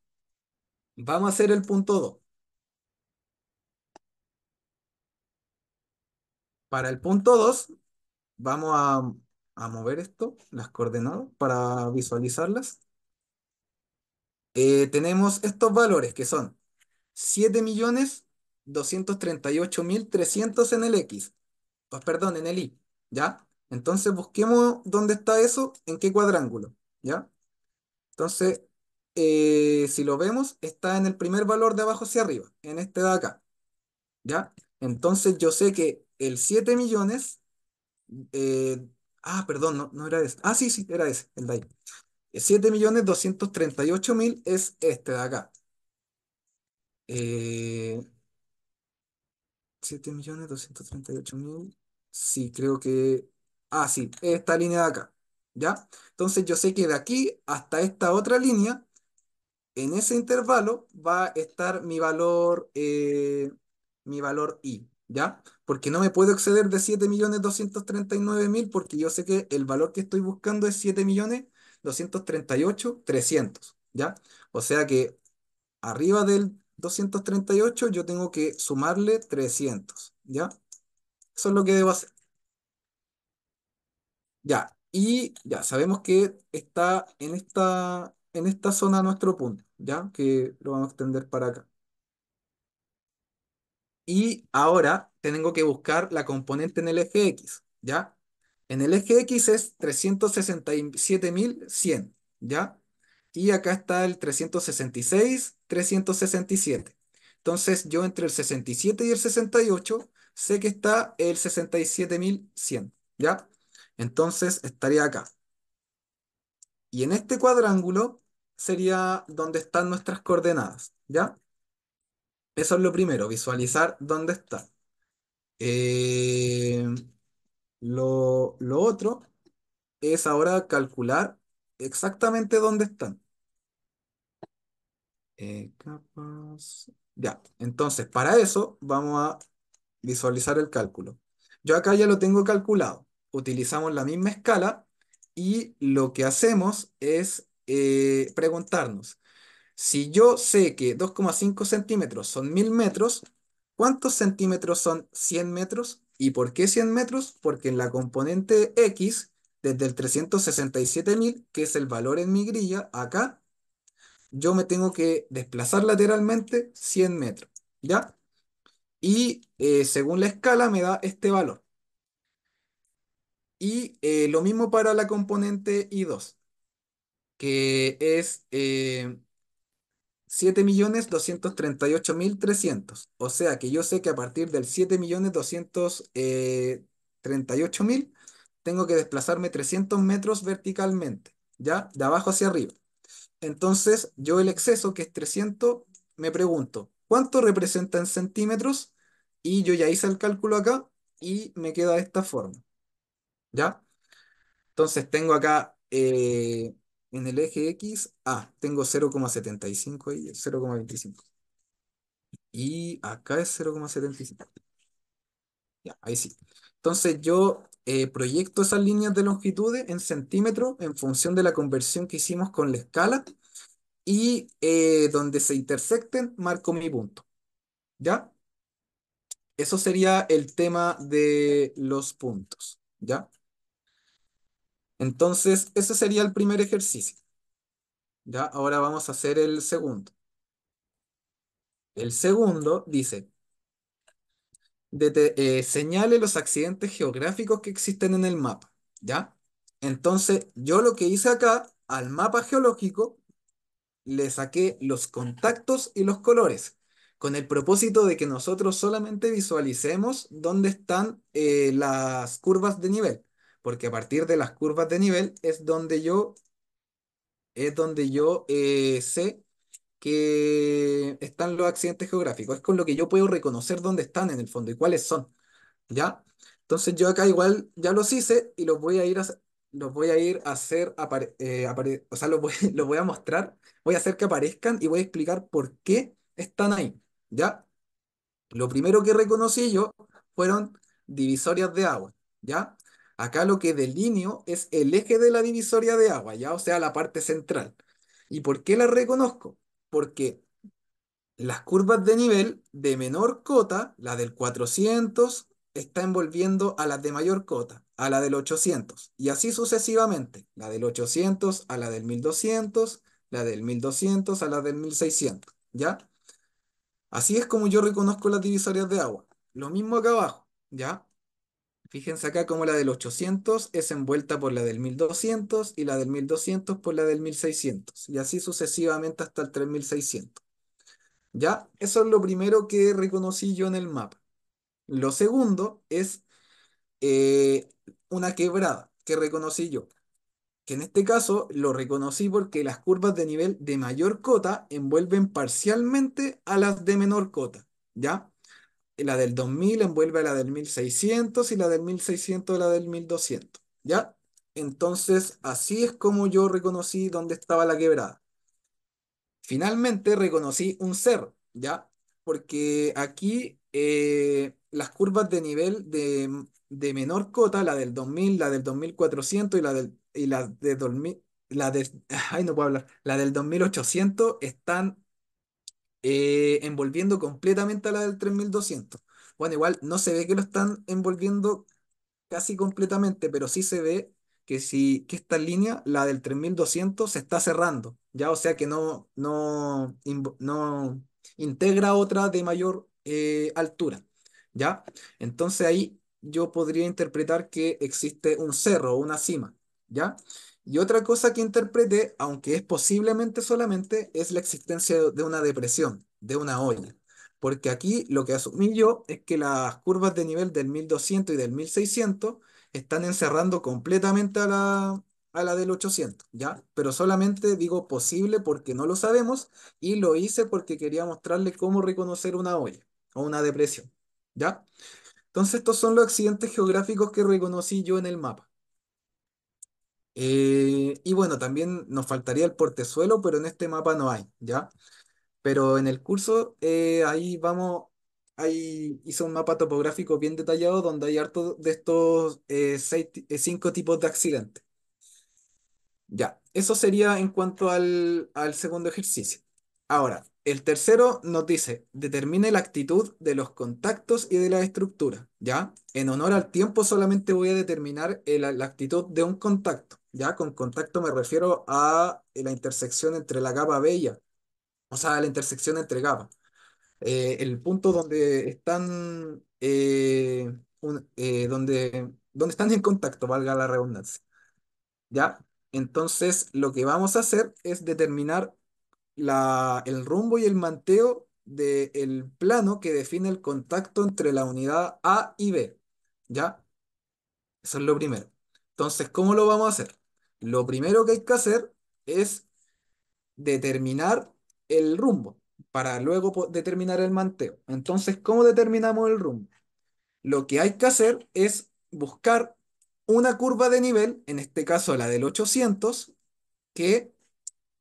Vamos a hacer el punto 2. Para el punto 2 vamos a mover esto, las coordenadas, para visualizarlas. Tenemos estos valores que son 7.238.300 en el X, perdón, en el Y, ¿ya? Entonces busquemos dónde está eso, en qué cuadrángulo, ¿ya? Entonces, si lo vemos, está en el primer valor de abajo hacia arriba, en este de acá, ¿ya? Entonces yo sé que el 7 millones, eh, perdón, no era ese. Ah, sí, sí, era ese, el de ahí. 7.238.000 es este de acá. Eh, 7.238.000. Sí, creo que. Ah, sí, esta línea de acá. ¿Ya? Entonces yo sé que de aquí hasta esta otra línea, en ese intervalo, va a estar mi valor I. ¿ya? Porque no me puedo exceder de 7.239.000 porque yo sé que el valor que estoy buscando es 7.238.300, ¿ya? O sea que arriba del 238 yo tengo que sumarle 300, ¿ya? Eso es lo que debo hacer. Ya, y ya sabemos que está en esta zona nuestro punto, ¿ya? Que lo vamos a extender para acá. Y ahora tengo que buscar la componente en el eje X, ¿ya? En el eje X es 367.100, ¿ya? Y acá está el 366.367. Entonces yo entre el 67 y el 68 sé que está el 67.100, ¿ya? Entonces estaría acá. Y en este cuadrángulo sería donde están nuestras coordenadas, ¿ya? Eso es lo primero, visualizar dónde está. Eh, lo otro es ahora calcular exactamente dónde están. Capas. Ya, entonces para eso vamos a visualizar el cálculo. Yo acá ya lo tengo calculado. Utilizamos la misma escala y lo que hacemos es preguntarnos. Si yo sé que 2,5 centímetros son 1.000 metros, ¿cuántos centímetros son 100 metros? ¿Y por qué 100 metros? Porque en la componente X, desde el 367.000, que es el valor en mi grilla, acá, yo me tengo que desplazar lateralmente 100 metros, ¿ya? Y según la escala me da este valor. Y lo mismo para la componente I2, que es 7.238.300. O sea que yo sé que a partir del 7.238.000 tengo que desplazarme 300 metros verticalmente, ¿ya? De abajo hacia arriba. Entonces, yo el exceso, que es 300, me pregunto, ¿cuánto representa en centímetros? Y yo ya hice el cálculo acá y me queda de esta forma, ¿ya? Entonces tengo acá en el eje X, tengo 0,75 y 0,25. Y acá es 0,75. Ya, ahí sí. Entonces yo proyecto esas líneas de longitudes en centímetros en función de la conversión que hicimos con la escala y donde se intersecten marco mi punto. ¿Ya? Eso sería el tema de los puntos. ¿Ya? Entonces ese sería el primer ejercicio. ¿Ya? Ahora vamos a hacer el segundo. El segundo dice, señale los accidentes geográficos que existen en el mapa, ¿ya? Entonces, yo lo que hice acá, al mapa geológico, le saqué los contactos y los colores, con el propósito de que nosotros solamente visualicemos dónde están las curvas de nivel, porque a partir de las curvas de nivel es donde yo sé que están los accidentes geográficos, es con lo que yo puedo reconocer dónde están en el fondo y cuáles son. ¿Ya? Entonces yo acá igual ya los hice y los voy a ir a hacer, o sea, los voy a mostrar, voy a hacer que aparezcan y voy a explicar por qué están ahí, ¿ya? Lo primero que reconocí yo fueron divisorias de agua, ¿ya? Acá lo que delineo es el eje de la divisoria de agua, ¿ya? O sea, la parte central. ¿Y por qué la reconozco? Porque las curvas de nivel de menor cota, la del 400, está envolviendo a las de mayor cota, a la del 800, y así sucesivamente, la del 800 a la del 1200, la del 1200 a la del 1600, ¿ya? Así es como yo reconozco las divisorias de agua. Lo mismo acá abajo, ¿ya? Fíjense acá como la del 800 es envuelta por la del 1200 y la del 1200 por la del 1600, y así sucesivamente hasta el 3600. ¿Ya? Eso es lo primero que reconocí yo en el mapa. Lo segundo es eh, una quebrada que reconocí yo, que en este caso lo reconocí porque las curvas de nivel de mayor cota envuelven parcialmente a las de menor cota, ¿ya? La del 2000 envuelve a la del 1600 y la del 1600 a la del 1200, ¿ya? Entonces, así es como yo reconocí dónde estaba la quebrada. Finalmente reconocí un cerro, ¿ya? Porque aquí las curvas de nivel de menor cota, la del 2000, la del 2400 y la de 2000, la de, ay, no puedo hablar, la del 2800 están envolviendo completamente a la del 3200. Bueno, igual no se ve que lo están envolviendo casi completamente, pero sí se ve que esta línea, la del 3200 se está cerrando, ya, o sea que no integra otra de mayor altura, ¿ya? Entonces ahí yo podría interpretar que existe un cerro o una cima, ¿ya? Y otra cosa que interpreté, aunque es posiblemente solamente, es la existencia de una depresión, de una olla. Porque aquí lo que asumí yo es que las curvas de nivel del 1200 y del 1600 están encerrando completamente a la del 800, ¿ya? Pero solamente digo posible porque no lo sabemos y lo hice porque quería mostrarle cómo reconocer una olla o una depresión, ¿ya? Entonces estos son los accidentes geográficos que reconocí yo en el mapa. Y bueno, también nos faltaría el portezuelo, pero en este mapa no hay, ¿ya? Pero en el curso ahí vamos, ahí hice un mapa topográfico bien detallado donde hay harto de estos cinco tipos de accidentes. Ya, eso sería en cuanto al segundo ejercicio. Ahora, el tercero nos dice, determine la actitud de los contactos y de la estructura, ¿ya? En honor al tiempo solamente voy a determinar la actitud de un contacto, ¿ya? Con contacto me refiero a la intersección entre la capa B y A, o sea, la intersección entre capas. El punto donde están, donde están en contacto, valga la redundancia. ¿Ya? Entonces, lo que vamos a hacer es determinar el rumbo y el manteo del plano que define el contacto entre la unidad A y B. ¿Ya? Eso es lo primero. Entonces, ¿cómo lo vamos a hacer? Lo primero que hay que hacer es determinar el rumbo para luego determinar el manteo. Entonces, ¿cómo determinamos el rumbo? Lo que hay que hacer es buscar una curva de nivel, en este caso la del 800, que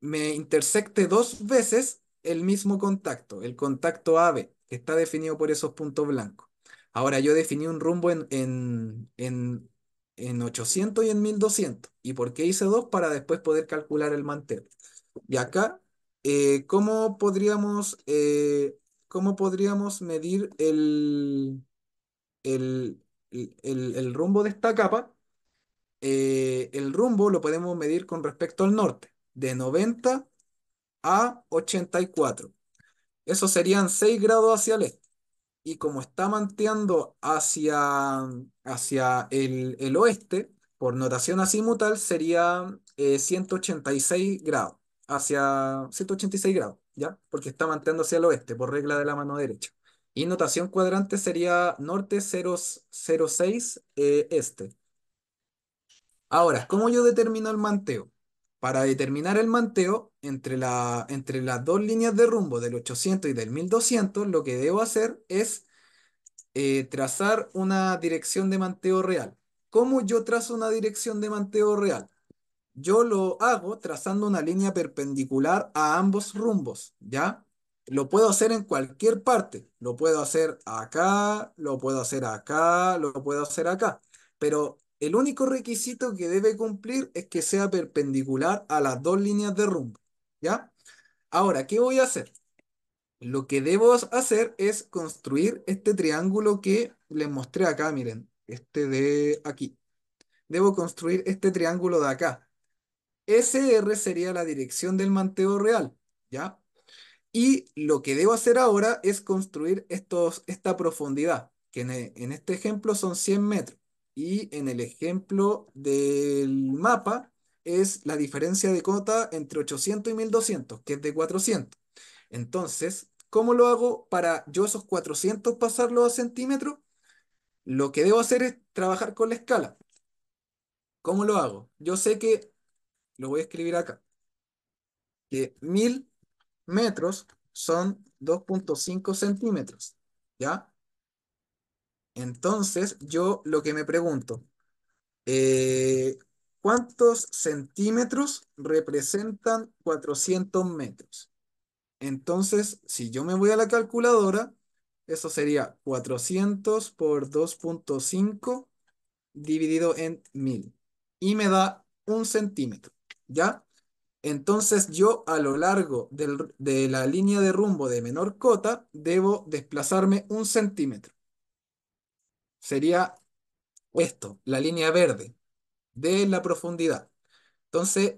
me intersecte dos veces el mismo contacto, el contacto AB, que está definido por esos puntos blancos. Ahora yo definí un rumbo en 800 y en 1200. ¿Y por qué hice dos? Para después poder calcular el manteo. Y acá, cómo podríamos medir el, el rumbo de esta capa? El rumbo lo podemos medir con respecto al norte, de 90 a 84. Eso serían 6 grados hacia el este. Y como está manteando hacia el oeste, por notación azimutal, sería 186 grados. Hacia 186 grados, ¿ya? Porque está manteando hacia el oeste, por regla de la mano derecha. Y notación cuadrante sería norte 006 este. Ahora, ¿cómo yo determino el manteo? Para determinar el manteo entre las dos líneas de rumbo del 800 y del 1200, lo que debo hacer es trazar una dirección de manteo real. ¿Cómo yo trazo una dirección de manteo real? Yo lo hago trazando una línea perpendicular a ambos rumbos, ¿ya? Lo puedo hacer en cualquier parte. Lo puedo hacer acá, lo puedo hacer acá, lo puedo hacer acá. Pero el único requisito que debe cumplir es que sea perpendicular a las dos líneas de rumbo, ¿ya? Ahora, ¿qué voy a hacer? Lo que debo hacer es construir este triángulo que les mostré acá, miren, este de aquí. Debo construir este triángulo de acá. SR sería la dirección del manteo real, ¿ya? Y lo que debo hacer ahora es construir esta profundidad, que en este ejemplo son 100 metros. Y en el ejemplo del mapa es la diferencia de cota entre 800 y 1200, que es de 400. Entonces, ¿cómo lo hago para yo esos 400 pasarlos a centímetros? Lo que debo hacer es trabajar con la escala. ¿Cómo lo hago? Yo sé que, lo voy a escribir acá, que 1000 metros son 2,5 centímetros, ¿ya? Entonces, yo lo que me pregunto, eh, ¿cuántos centímetros representan 400 metros? Entonces, si yo me voy a la calculadora, Eso sería 400 por 2,5 dividido en 1000. Y me da 1 centímetro. ¿Ya? Entonces yo a lo largo de la línea de rumbo de menor cota debo desplazarme 1 centímetro. Sería esto, la línea verde de la profundidad. Entonces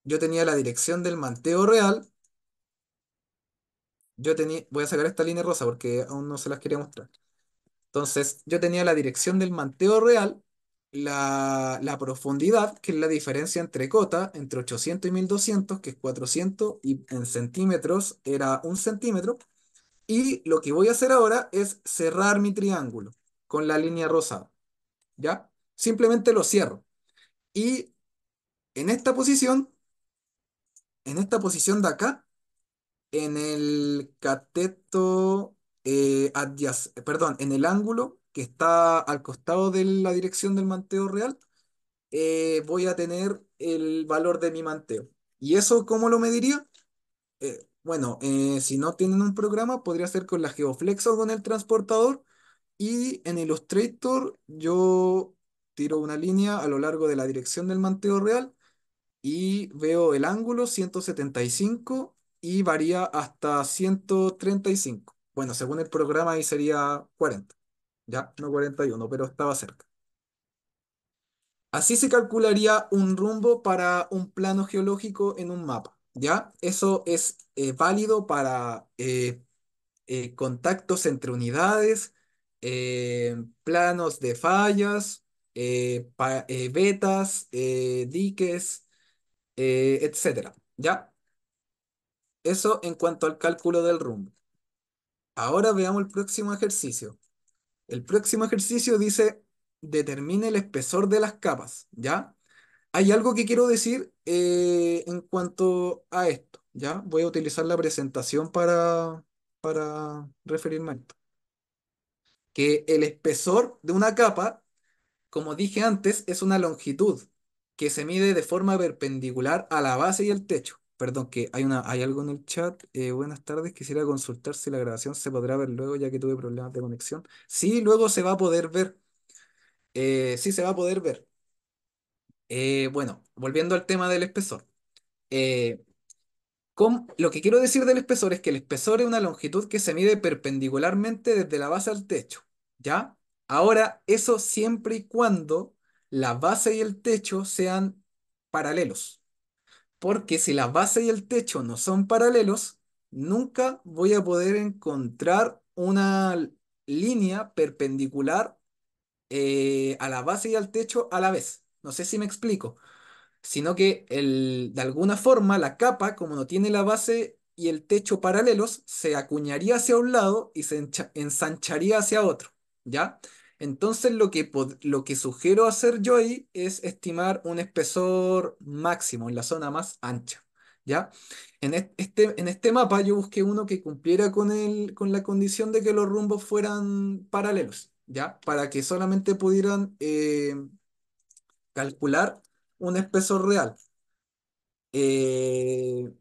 yo tenía la dirección del manteo real. Voy a sacar esta línea rosa porque aún no se las quería mostrar. Entonces yo tenía la dirección del manteo real, la profundidad, que es la diferencia entre cota, entre 800 y 1200, que es 400, y en centímetros era 1 centímetro. Y lo que voy a hacer ahora es cerrar mi triángulo con la línea rosada, ¿ya? Simplemente lo cierro. Y en esta posición, en esta posición de acá, en el cateto, perdón, en el ángulo que está al costado de la dirección del manteo real, voy a tener el valor de mi manteo. ¿Y eso cómo lo mediría? Bueno, si no tienen un programa, podría ser con la GeoFlex o con el transportador. Y en Illustrator yo tiro una línea a lo largo de la dirección del manteo real y veo el ángulo 175 y varía hasta 135. Bueno, según el programa ahí sería 40, ya, no 41, pero estaba cerca. Así se calcularía un rumbo para un plano geológico en un mapa, ¿ya? Eso es válido para contactos entre unidades, planos de fallas, vetas, diques, etcétera, ¿ya? Eso en cuanto al cálculo del rumbo. Ahora veamos el próximo ejercicio. El próximo ejercicio dice, determine el espesor de las capas, ¿ya? Hay algo que quiero decir en cuanto a esto, ¿ya? Voy a utilizar la presentación para referirme a esto. Que el espesor de una capa, como dije antes, es una longitud que se mide de forma perpendicular a la base y el techo. Perdón, que hay algo en el chat. Buenas tardes, quisiera consultar si la grabación se podrá ver luego, ya que tuve problemas de conexión. Sí, luego se va a poder ver. Sí, se va a poder ver. Bueno, volviendo al tema del espesor. Eh, lo que quiero decir del espesor es que el espesor es una longitud que se mide perpendicularmente desde la base al techo, ¿ya? Ahora, eso siempre y cuando la base y el techo sean paralelos, porque si la base y el techo no son paralelos, nunca voy a poder encontrar una línea perpendicular a la base y al techo a la vez. No sé si me explico, sino que de alguna forma la capa, como no tiene la base y el techo paralelos, se acuñaría hacia un lado y se ensancharía hacia otro, ¿ya? Entonces lo que sugiero hacer yo ahí es estimar un espesor máximo en la zona más ancha, ¿ya? En este mapa yo busqué uno que cumpliera con la condición de que los rumbos fueran paralelos, ¿ya? Para que solamente pudieran calcular un espesor real, eh,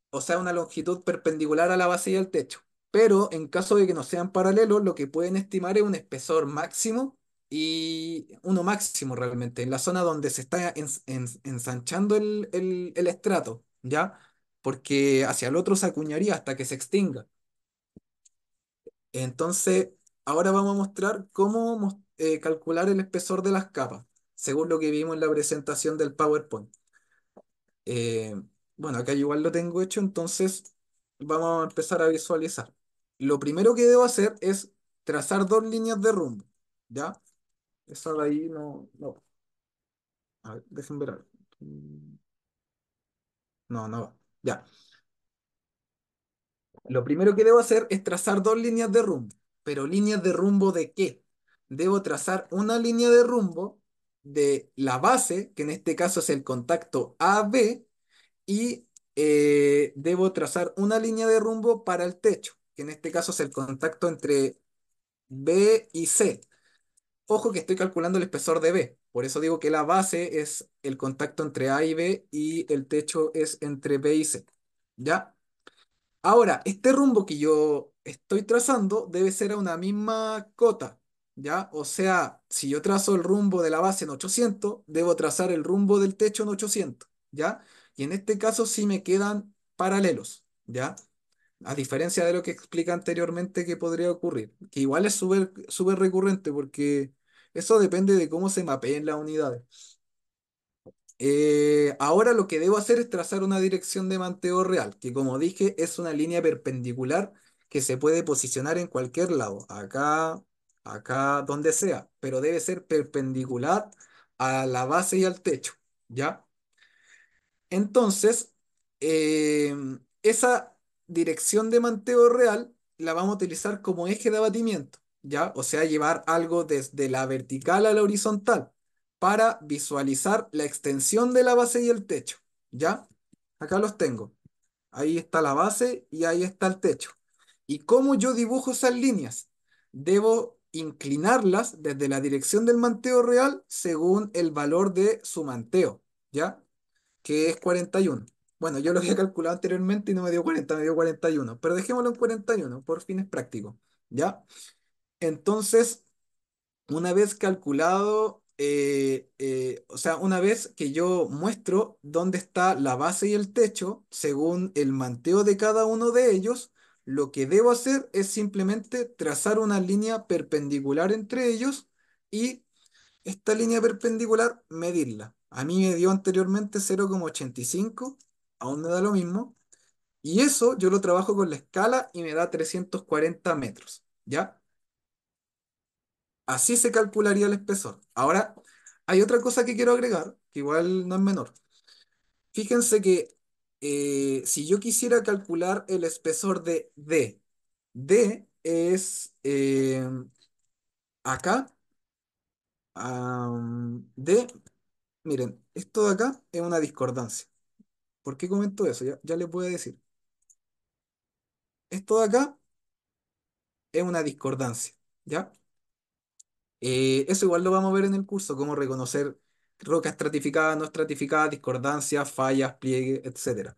o sea, una longitud perpendicular a la base y al techo. Pero en caso de que no sean paralelos, lo que pueden estimar es un espesor máximo y uno máximo realmente, en la zona donde se está ensanchando el estrato, ¿ya? Porque hacia el otro se acuñaría hasta que se extinga. Entonces, ahora vamos a mostrar cómo calcular el espesor de las capas, según lo que vimos en la presentación del PowerPoint. Eh, bueno, acá igual lo tengo hecho, entonces vamos a empezar a visualizar. Lo primero que debo hacer es trazar dos líneas de rumbo, ¿ya? Esa de ahí no. A ver, dejen ver algo. No, no va. Ya. Lo primero que debo hacer es trazar dos líneas de rumbo. Pero ¿líneas de rumbo de qué? Debo trazar una línea de rumbo de la base, que en este caso es el contacto AB, y debo trazar una línea de rumbo para el techo, que en este caso es el contacto entre B y C. Ojo que estoy calculando el espesor de B, por eso digo que la base es el contacto entre A y B y el techo es entre B y C. ¿Ya? Ahora, este rumbo que yo estoy trazando debe ser a una misma cota, ¿ya? O sea, si yo trazo el rumbo de la base en 800, debo trazar el rumbo del techo en 800, ¿ya? Y en este caso sí me quedan paralelos, ¿ya? A diferencia de lo que explica anteriormente que podría ocurrir, que igual es súper recurrente porque eso depende de cómo se mapeen las unidades. Ahora lo que debo hacer es trazar una dirección de manteo real, que como dije es una línea perpendicular que se puede posicionar en cualquier lado, acá, acá, donde sea, pero debe ser perpendicular a la base y al techo, ¿ya? Entonces, eh, esa dirección de manteo real la vamos a utilizar como eje de abatimiento, ¿ya? O sea, llevar algo desde la vertical a la horizontal para visualizar la extensión de la base y el techo, ¿ya? Acá los tengo. Ahí está la base y ahí está el techo. ¿Y cómo yo dibujo esas líneas? Debo inclinarlas desde la dirección del manteo real según el valor de su manteo, ¿ya? Que es 41. Bueno, yo lo había calculado anteriormente y no me dio 40, me dio 41, pero dejémoslo en 41 por fines prácticos, ¿ya? Entonces, una vez calculado, o sea, una vez que yo muestro dónde está la base y el techo, según el manteo de cada uno de ellos, lo que debo hacer es simplemente trazar una línea perpendicular entre ellos y esta línea perpendicular, medirla. A mí me dio anteriormente 0,85, aún me da lo mismo. Y eso yo lo trabajo con la escala y me da 340 metros. ¿Ya? Así se calcularía el espesor. Ahora, hay otra cosa que quiero agregar, que igual no es menor. Fíjense que si yo quisiera calcular el espesor de D, D es acá, D, miren, esto de acá es una discordancia. ¿Por qué comento eso? Ya les voy a decir. Esto de acá es una discordancia, ¿ya? Eso igual lo vamos a ver en el curso, cómo reconocer roca estratificada, no estratificada, discordancias, fallas, pliegues, etcétera.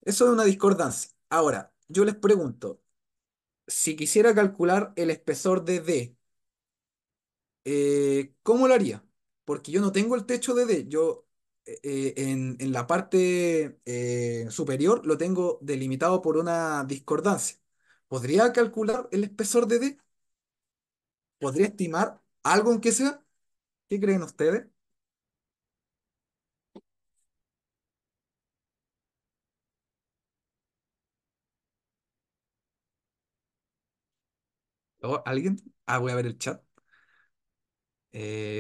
Eso es una discordancia. Ahora, yo les pregunto, si quisiera calcular el espesor de D, ¿cómo lo haría? Porque yo no tengo el techo de D, yo en la parte superior lo tengo delimitado por una discordancia. ¿Podría calcular el espesor de D? ¿Podría estimar algo aunque sea? ¿Qué creen ustedes? ¿O alguien? Ah, voy a ver el chat.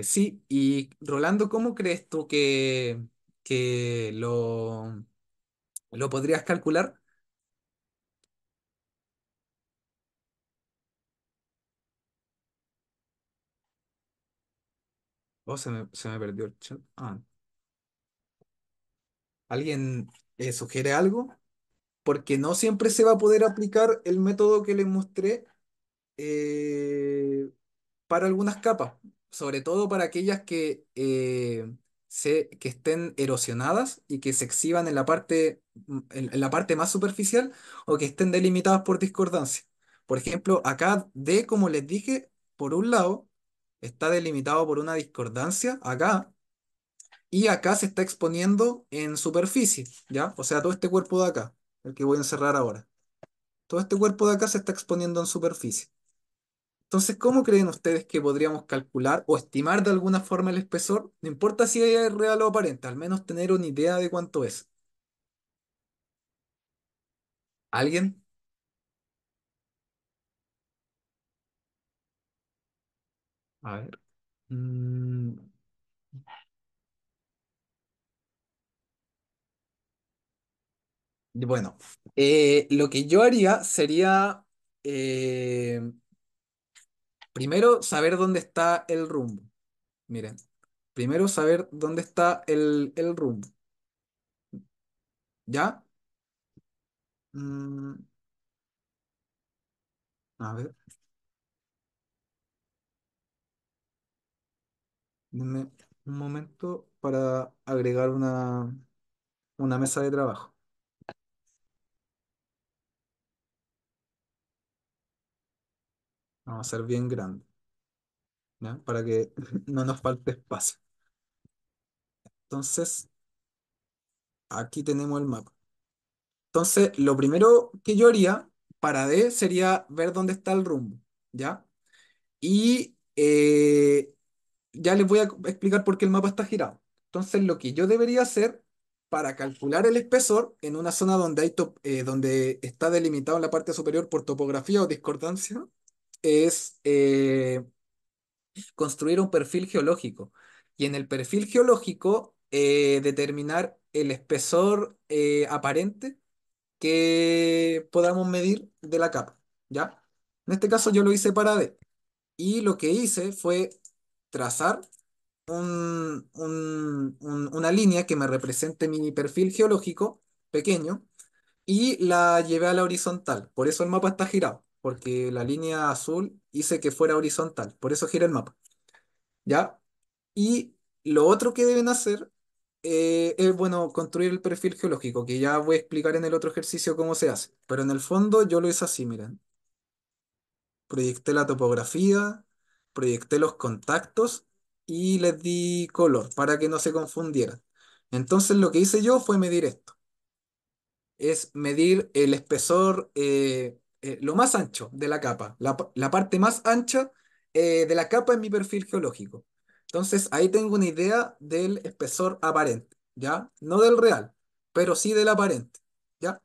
Sí, y Rolando, ¿cómo crees tú que lo podrías calcular? Oh, se me perdió el chat. Ah, ¿alguien sugiere algo? Porque no siempre se va a poder aplicar el método que les mostré eh, para algunas capas, sobre todo para aquellas que estén erosionadas y que se exhiban en la parte, en la parte más superficial o que estén delimitadas por discordancia. Por ejemplo, acá D, como les dije, por un lado está delimitado por una discordancia acá y acá se está exponiendo en superficie, ¿ya? O sea, todo este cuerpo de acá, el que voy a encerrar ahora. Todo este cuerpo de acá se está exponiendo en superficie. Entonces, ¿cómo creen ustedes que podríamos calcular o estimar de alguna forma el espesor? No importa si es real o aparente, al menos tener una idea de cuánto es. ¿Alguien? A ver. Mm, bueno, lo que yo haría sería primero saber dónde está el rumbo. Miren, primero saber dónde está el rumbo. ¿Ya? Mm, a ver, denme un momento para agregar una mesa de trabajo. a hacer bien grande, ¿ya? Para que no nos falte espacio. Entonces, aquí tenemos el mapa. Entonces, lo primero que yo haría para D sería ver dónde está el rumbo, ¿ya? Y ya les voy a explicar por qué el mapa está girado. Entonces, lo que yo debería hacer para calcular el espesor en una zona donde donde está delimitado en la parte superior por topografía o discordancia es construir un perfil geológico. Y en el perfil geológico determinar el espesor aparente que podamos medir de la capa, ¿ya? En este caso yo lo hice para D. Y lo que hice fue trazar una línea que me represente mi perfil geológico pequeño y la llevé a la horizontal. Por eso el mapa está girado, porque la línea azul hice que fuera horizontal. Por eso gira el mapa, ¿ya? Y lo otro que deben hacer es, bueno, construir el perfil geológico, que ya voy a explicar en el otro ejercicio cómo se hace. Pero en el fondo yo lo hice así, miren. Proyecté la topografía, proyecté los contactos y les di color para que no se confundieran. Entonces lo que hice yo fue medir esto. Es medir el espesor, lo más ancho de la capa, la parte más ancha de la capa en mi perfil geológico. Entonces ahí tengo una idea del espesor aparente, ¿ya? No del real, pero sí del aparente, ¿ya?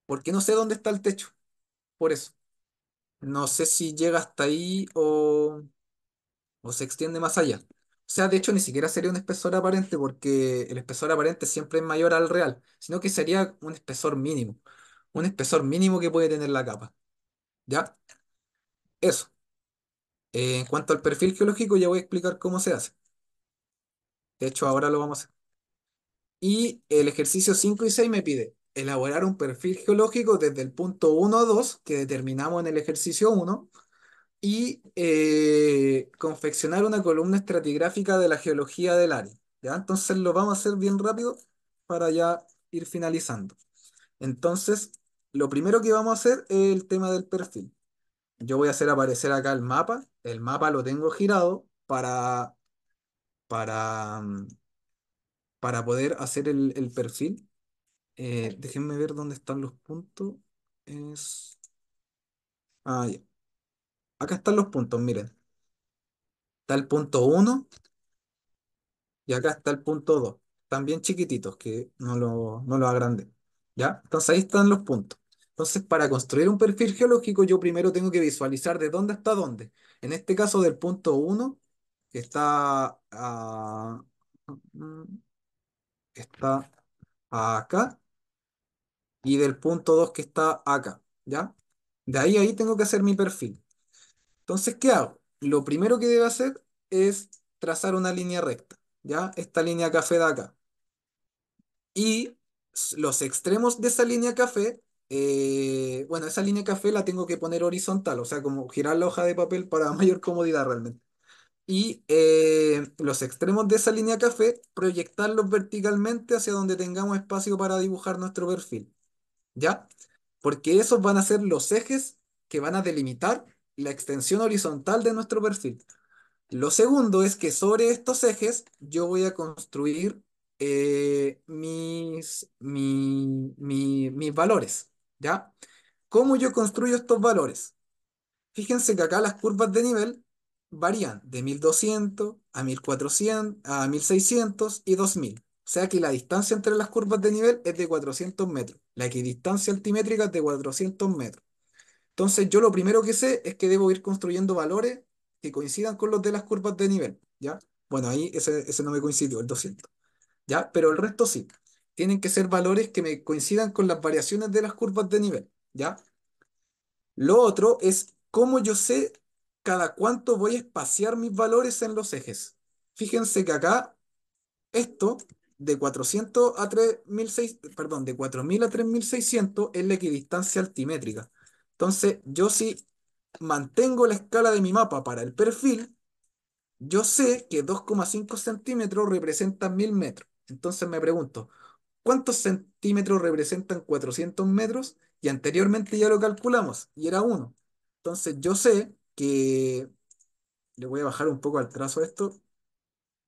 Porque no sé dónde está el techo, por eso. No sé si llega hasta ahí o se extiende más allá. O sea, de hecho, ni siquiera sería un espesor aparente porque el espesor aparente siempre es mayor al real, sino que sería un espesor mínimo que puede tener la capa. ¿Ya? Eso. En cuanto al perfil geológico, ya voy a explicar cómo se hace. De hecho, ahora lo vamos a hacer. Y el ejercicio 5 y 6 me pide elaborar un perfil geológico desde el punto 1 a 2 que determinamos en el ejercicio 1 y confeccionar una columna estratigráfica de la geología del área. ¿Ya? Entonces lo vamos a hacer bien rápido para ya ir finalizando. Entonces, lo primero que vamos a hacer es el tema del perfil. Yo voy a hacer aparecer acá el mapa. El mapa lo tengo girado para, mm, para poder hacer el perfil. Déjenme ver dónde están los puntos. Es... ya. Acá están los puntos, miren. Está el punto uno. Y acá está el punto 2. Están bien chiquititos, que no lo agrandé. ¿Ya? Entonces ahí están los puntos. Entonces, para construir un perfil geológico, yo primero tengo que visualizar de dónde hasta dónde. En este caso, del punto uno que mm, está acá, y del punto 2 que está acá. ¿Ya? De ahí tengo que hacer mi perfil. Entonces, ¿qué hago? Lo primero que debo hacer es trazar una línea recta. ¿Ya? Esta línea café de acá. Y los extremos de esa línea café, bueno, esa línea café la tengo que poner horizontal, o sea, como girar la hoja de papel para mayor comodidad realmente. Y los extremos de esa línea café, proyectarlos verticalmente hacia donde tengamos espacio para dibujar nuestro perfil. ¿Ya? Porque esos van a ser los ejes que van a delimitar la extensión horizontal de nuestro perfil. Lo segundo es que sobre estos ejes yo voy a construir mis valores, ¿ya? ¿Cómo yo construyo estos valores? Fíjense que acá las curvas de nivel varían de 1200 a 1400 a 1600 y 2000. O sea que la distancia entre las curvas de nivel es de 400 metros. La equidistancia altimétrica es de 400 metros. Entonces, yo lo primero que sé es que debo ir construyendo valores que coincidan con los de las curvas de nivel, ¿ya? Bueno, ahí ese no me coincidió, el 200, ¿ya? Pero el resto sí. Tienen que ser valores que me coincidan con las variaciones de las curvas de nivel, ¿ya? Lo otro es cómo yo sé cada cuánto voy a espaciar mis valores en los ejes. Fíjense que acá esto de 400 a 3600, perdón, de 4000 a 3600 es la equidistancia altimétrica. Entonces, yo si mantengo la escala de mi mapa para el perfil, yo sé que 2,5 centímetros representan 1000 metros. Entonces me pregunto, ¿cuántos centímetros representan 400 metros? Y anteriormente ya lo calculamos y era uno. Entonces yo sé que, le voy a bajar un poco al trazo esto,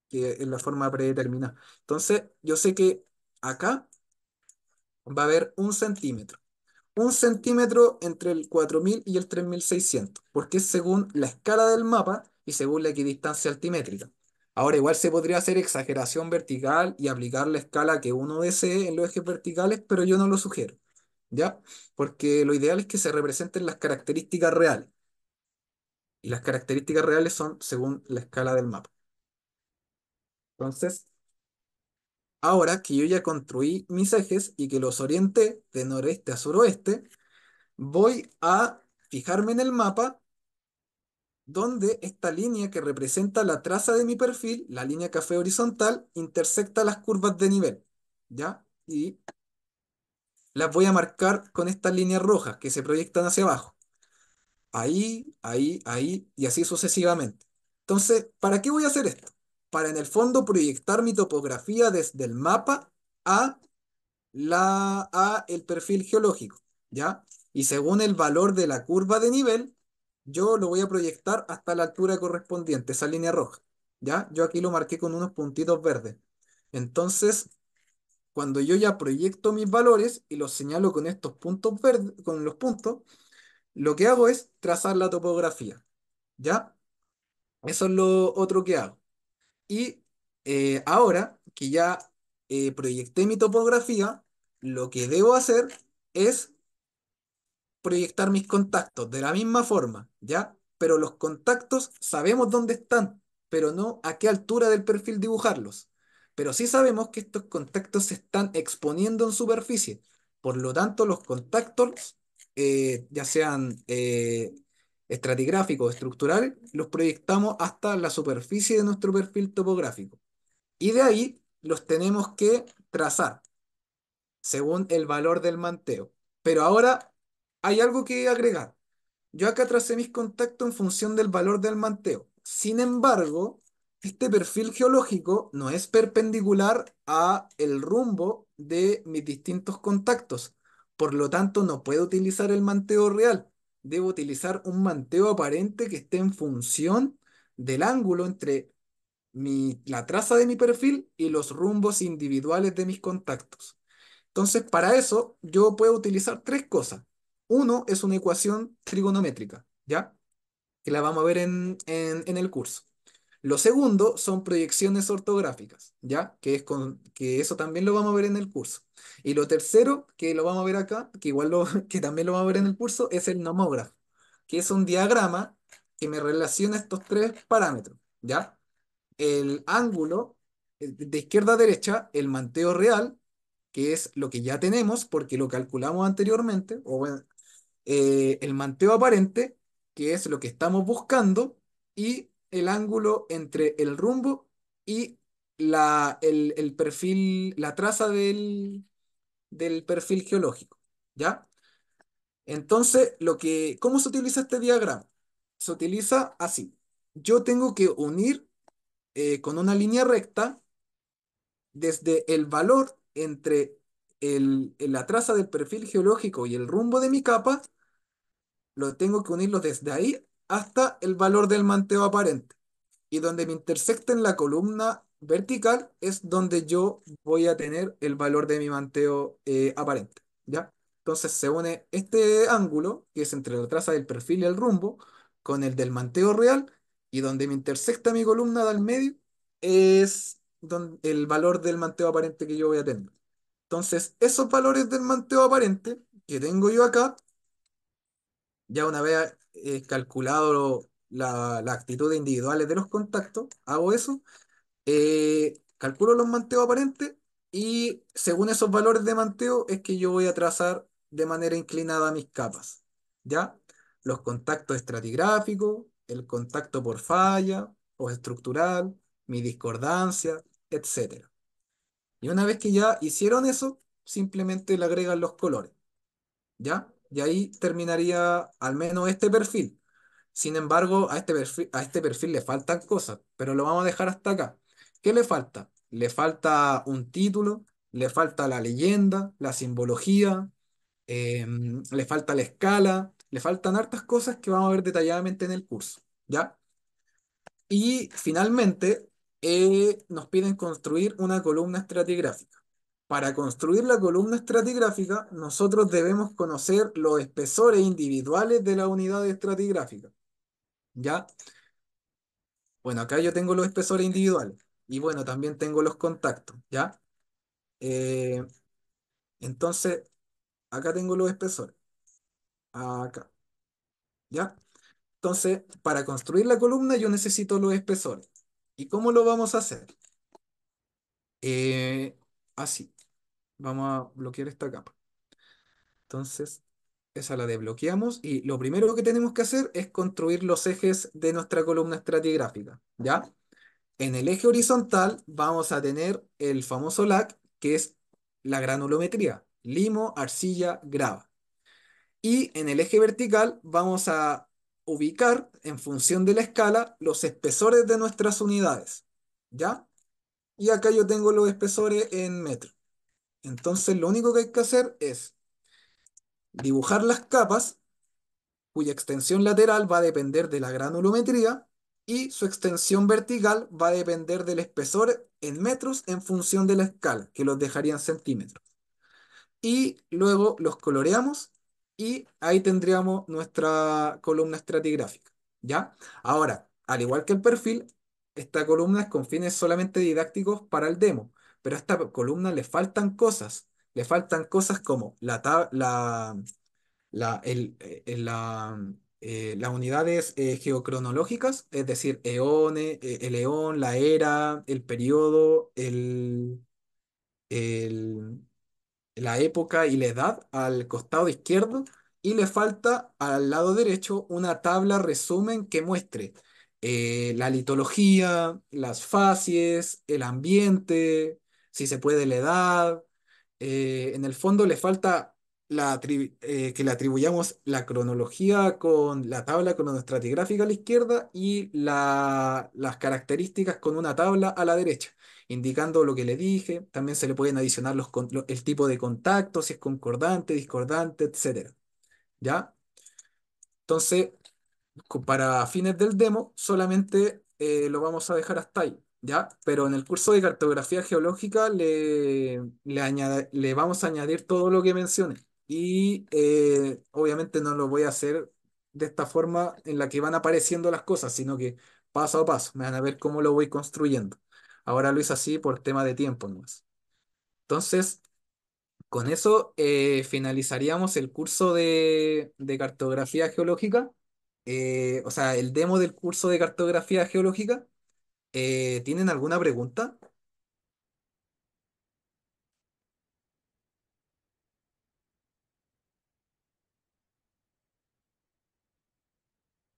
que es la forma predeterminada. Entonces yo sé que acá va a haber 1 centímetro. 1 centímetro entre el 4000 y el 3600, porque es según la escala del mapa y según la equidistancia altimétrica. Ahora, igual se podría hacer exageración vertical y aplicar la escala que uno desee en los ejes verticales, pero yo no lo sugiero, ¿ya? Porque lo ideal es que se representen las características reales, y las características reales son según la escala del mapa. Entonces, ahora que yo ya construí mis ejes y que los orienté de noreste a suroeste, voy a fijarme en el mapa donde esta línea que representa la traza de mi perfil, la línea café horizontal, intersecta las curvas de nivel, ¿ya? Y las voy a marcar con estas líneas rojas que se proyectan hacia abajo. Ahí, ahí, ahí, y así sucesivamente. Entonces, ¿para qué voy a hacer esto? Para en el fondo proyectar mi topografía desde el mapa a a el perfil geológico, ¿ya? Y según el valor de la curva de nivel, yo lo voy a proyectar hasta la altura correspondiente, esa línea roja, ¿ya? Yo aquí lo marqué con unos puntitos verdes. Entonces, cuando yo ya proyecto mis valores y los señalo con estos puntos verdes, con los puntos, lo que hago es trazar la topografía, ¿ya? Eso es lo otro que hago. Y ahora que ya proyecté mi topografía, lo que debo hacer es proyectar mis contactos de la misma forma, ¿ya? Pero los contactos sabemos dónde están, pero no a qué altura del perfil dibujarlos. Pero sí sabemos que estos contactos se están exponiendo en superficie. Por lo tanto, los contactos, ya sean estratigráficos o estructurales, los proyectamos hasta la superficie de nuestro perfil topográfico. Y de ahí los tenemos que trazar según el valor del manteo. Pero ahora hay algo que agregar. Yo acá tracé mis contactos en función del valor del manteo. Sin embargo, este perfil geológico no es perpendicular a el rumbo de mis distintos contactos. Por lo tanto, no puedo utilizar el manteo real. Debo utilizar un manteo aparente que esté en función del ángulo entre la traza de mi perfil y los rumbos individuales de mis contactos. Entonces, para eso, yo puedo utilizar tres cosas. Uno es una ecuación trigonométrica, ¿ya? Que la vamos a ver en el curso. Lo segundo son proyecciones ortográficas, ¿ya? Que eso también lo vamos a ver en el curso. Y lo tercero, que lo vamos a ver acá, que igual que también lo vamos a ver en el curso, es el nomógrafo, que es un diagrama que me relaciona estos tres parámetros, ¿ya? El ángulo de izquierda a derecha, el manteo real, que es lo que ya tenemos porque lo calculamos anteriormente, o bueno, el manteo aparente, que es lo que estamos buscando, y el ángulo entre el rumbo y el perfil, la traza del perfil geológico, ¿ya? Entonces, ¿cómo se utiliza este diagrama? Se utiliza así. Yo tengo que unir con una línea recta desde el valor entre la traza del perfil geológico y el rumbo de mi capa, lo tengo que unirlo desde ahí hasta el valor del manteo aparente. Y donde me intersecta en la columna vertical es donde yo voy a tener el valor de mi manteo aparente, ¿ya? Entonces se une este ángulo, que es entre la traza del perfil y el rumbo, con el del manteo real, y donde me intersecta mi columna del medio es el valor del manteo aparente que yo voy a tener. Entonces, esos valores del manteo aparente que tengo yo acá, ya una vez calculado las actitudes individuales de los contactos, hago eso, calculo los manteos aparentes y según esos valores de manteo es que yo voy a trazar de manera inclinada mis capas, ¿ya? Los contactos estratigráficos, el contacto por falla o estructural, mi discordancia, etcétera. Y una vez que ya hicieron eso, simplemente le agregan los colores, ¿ya? Y ahí terminaría al menos este perfil. Sin embargo, a este perfil le faltan cosas, pero lo vamos a dejar hasta acá. ¿Qué le falta? Le falta un título, le falta la leyenda, la simbología, le falta la escala, le faltan hartas cosas que vamos a ver detalladamente en el curso, ¿ya? Y finalmente, nos piden construir una columna estratigráfica. Para construir la columna estratigráfica, nosotros debemos conocer los espesores individuales de la unidad estratigráfica, ¿ya? Bueno, acá yo tengo los espesores individuales y bueno, también tengo los contactos, ¿ya? Eh, entonces, acá tengo los espesores, acá, ¿ya? Entonces, para construir la columna yo necesito los espesores. ¿Y cómo lo vamos a hacer? Eh, Así, vamos a bloquear esta capa. Entonces, esa la desbloqueamos y lo primero que tenemos que hacer es construir los ejes de nuestra columna estratigráfica, ¿ya? En el eje horizontal vamos a tener el famoso LAC, que es la granulometría, limo, arcilla, grava. Y en el eje vertical vamos a ubicar, en función de la escala, los espesores de nuestras unidades, ¿ya? Y acá yo tengo los espesores en metros. Entonces lo único que hay que hacer es dibujar las capas cuya extensión lateral va a depender de la granulometría y su extensión vertical va a depender del espesor en metros en función de la escala, que los dejaría en centímetros. Y luego los coloreamos y ahí tendríamos nuestra columna estratigráfica, ¿ya? Ahora, al igual que el perfil, esta columna es con fines solamente didácticos para el demo, pero a esta columna le faltan cosas como las unidades geocronológicas, es decir, eones, el eón, la era, el periodo, el- la época y la edad al costado izquierdo, y le falta al lado derecho una tabla resumen que muestre la litología, las facies, el ambiente, si se puede la edad. En el fondo le falta que le atribuyamos la cronología con la tabla cronoestratigráfica a la izquierda y las características con una tabla a la derecha indicando lo que le dije. También se le pueden adicionar el tipo de contacto, si es concordante, discordante, etcétera. ¿Ya? Entonces, para fines del demo, solamente lo vamos a dejar hasta ahí. ¿Ya? Pero en el curso de cartografía geológica le vamos a añadir todo lo que mencioné. Y obviamente no lo voy a hacer de esta forma en la que van apareciendo las cosas, sino que paso a paso. Me van a ver cómo lo voy construyendo. Ahora lo hice así por tema de tiempo nomás. Entonces, con eso finalizaríamos el curso de cartografía geológica, o sea, el demo del curso de cartografía geológica. ¿Tienen alguna pregunta?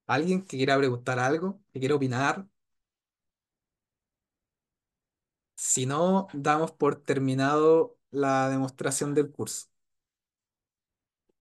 ¿Alguien que quiera preguntar algo? ¿Que quiera opinar? Si no, damos por terminado la demostración del curso.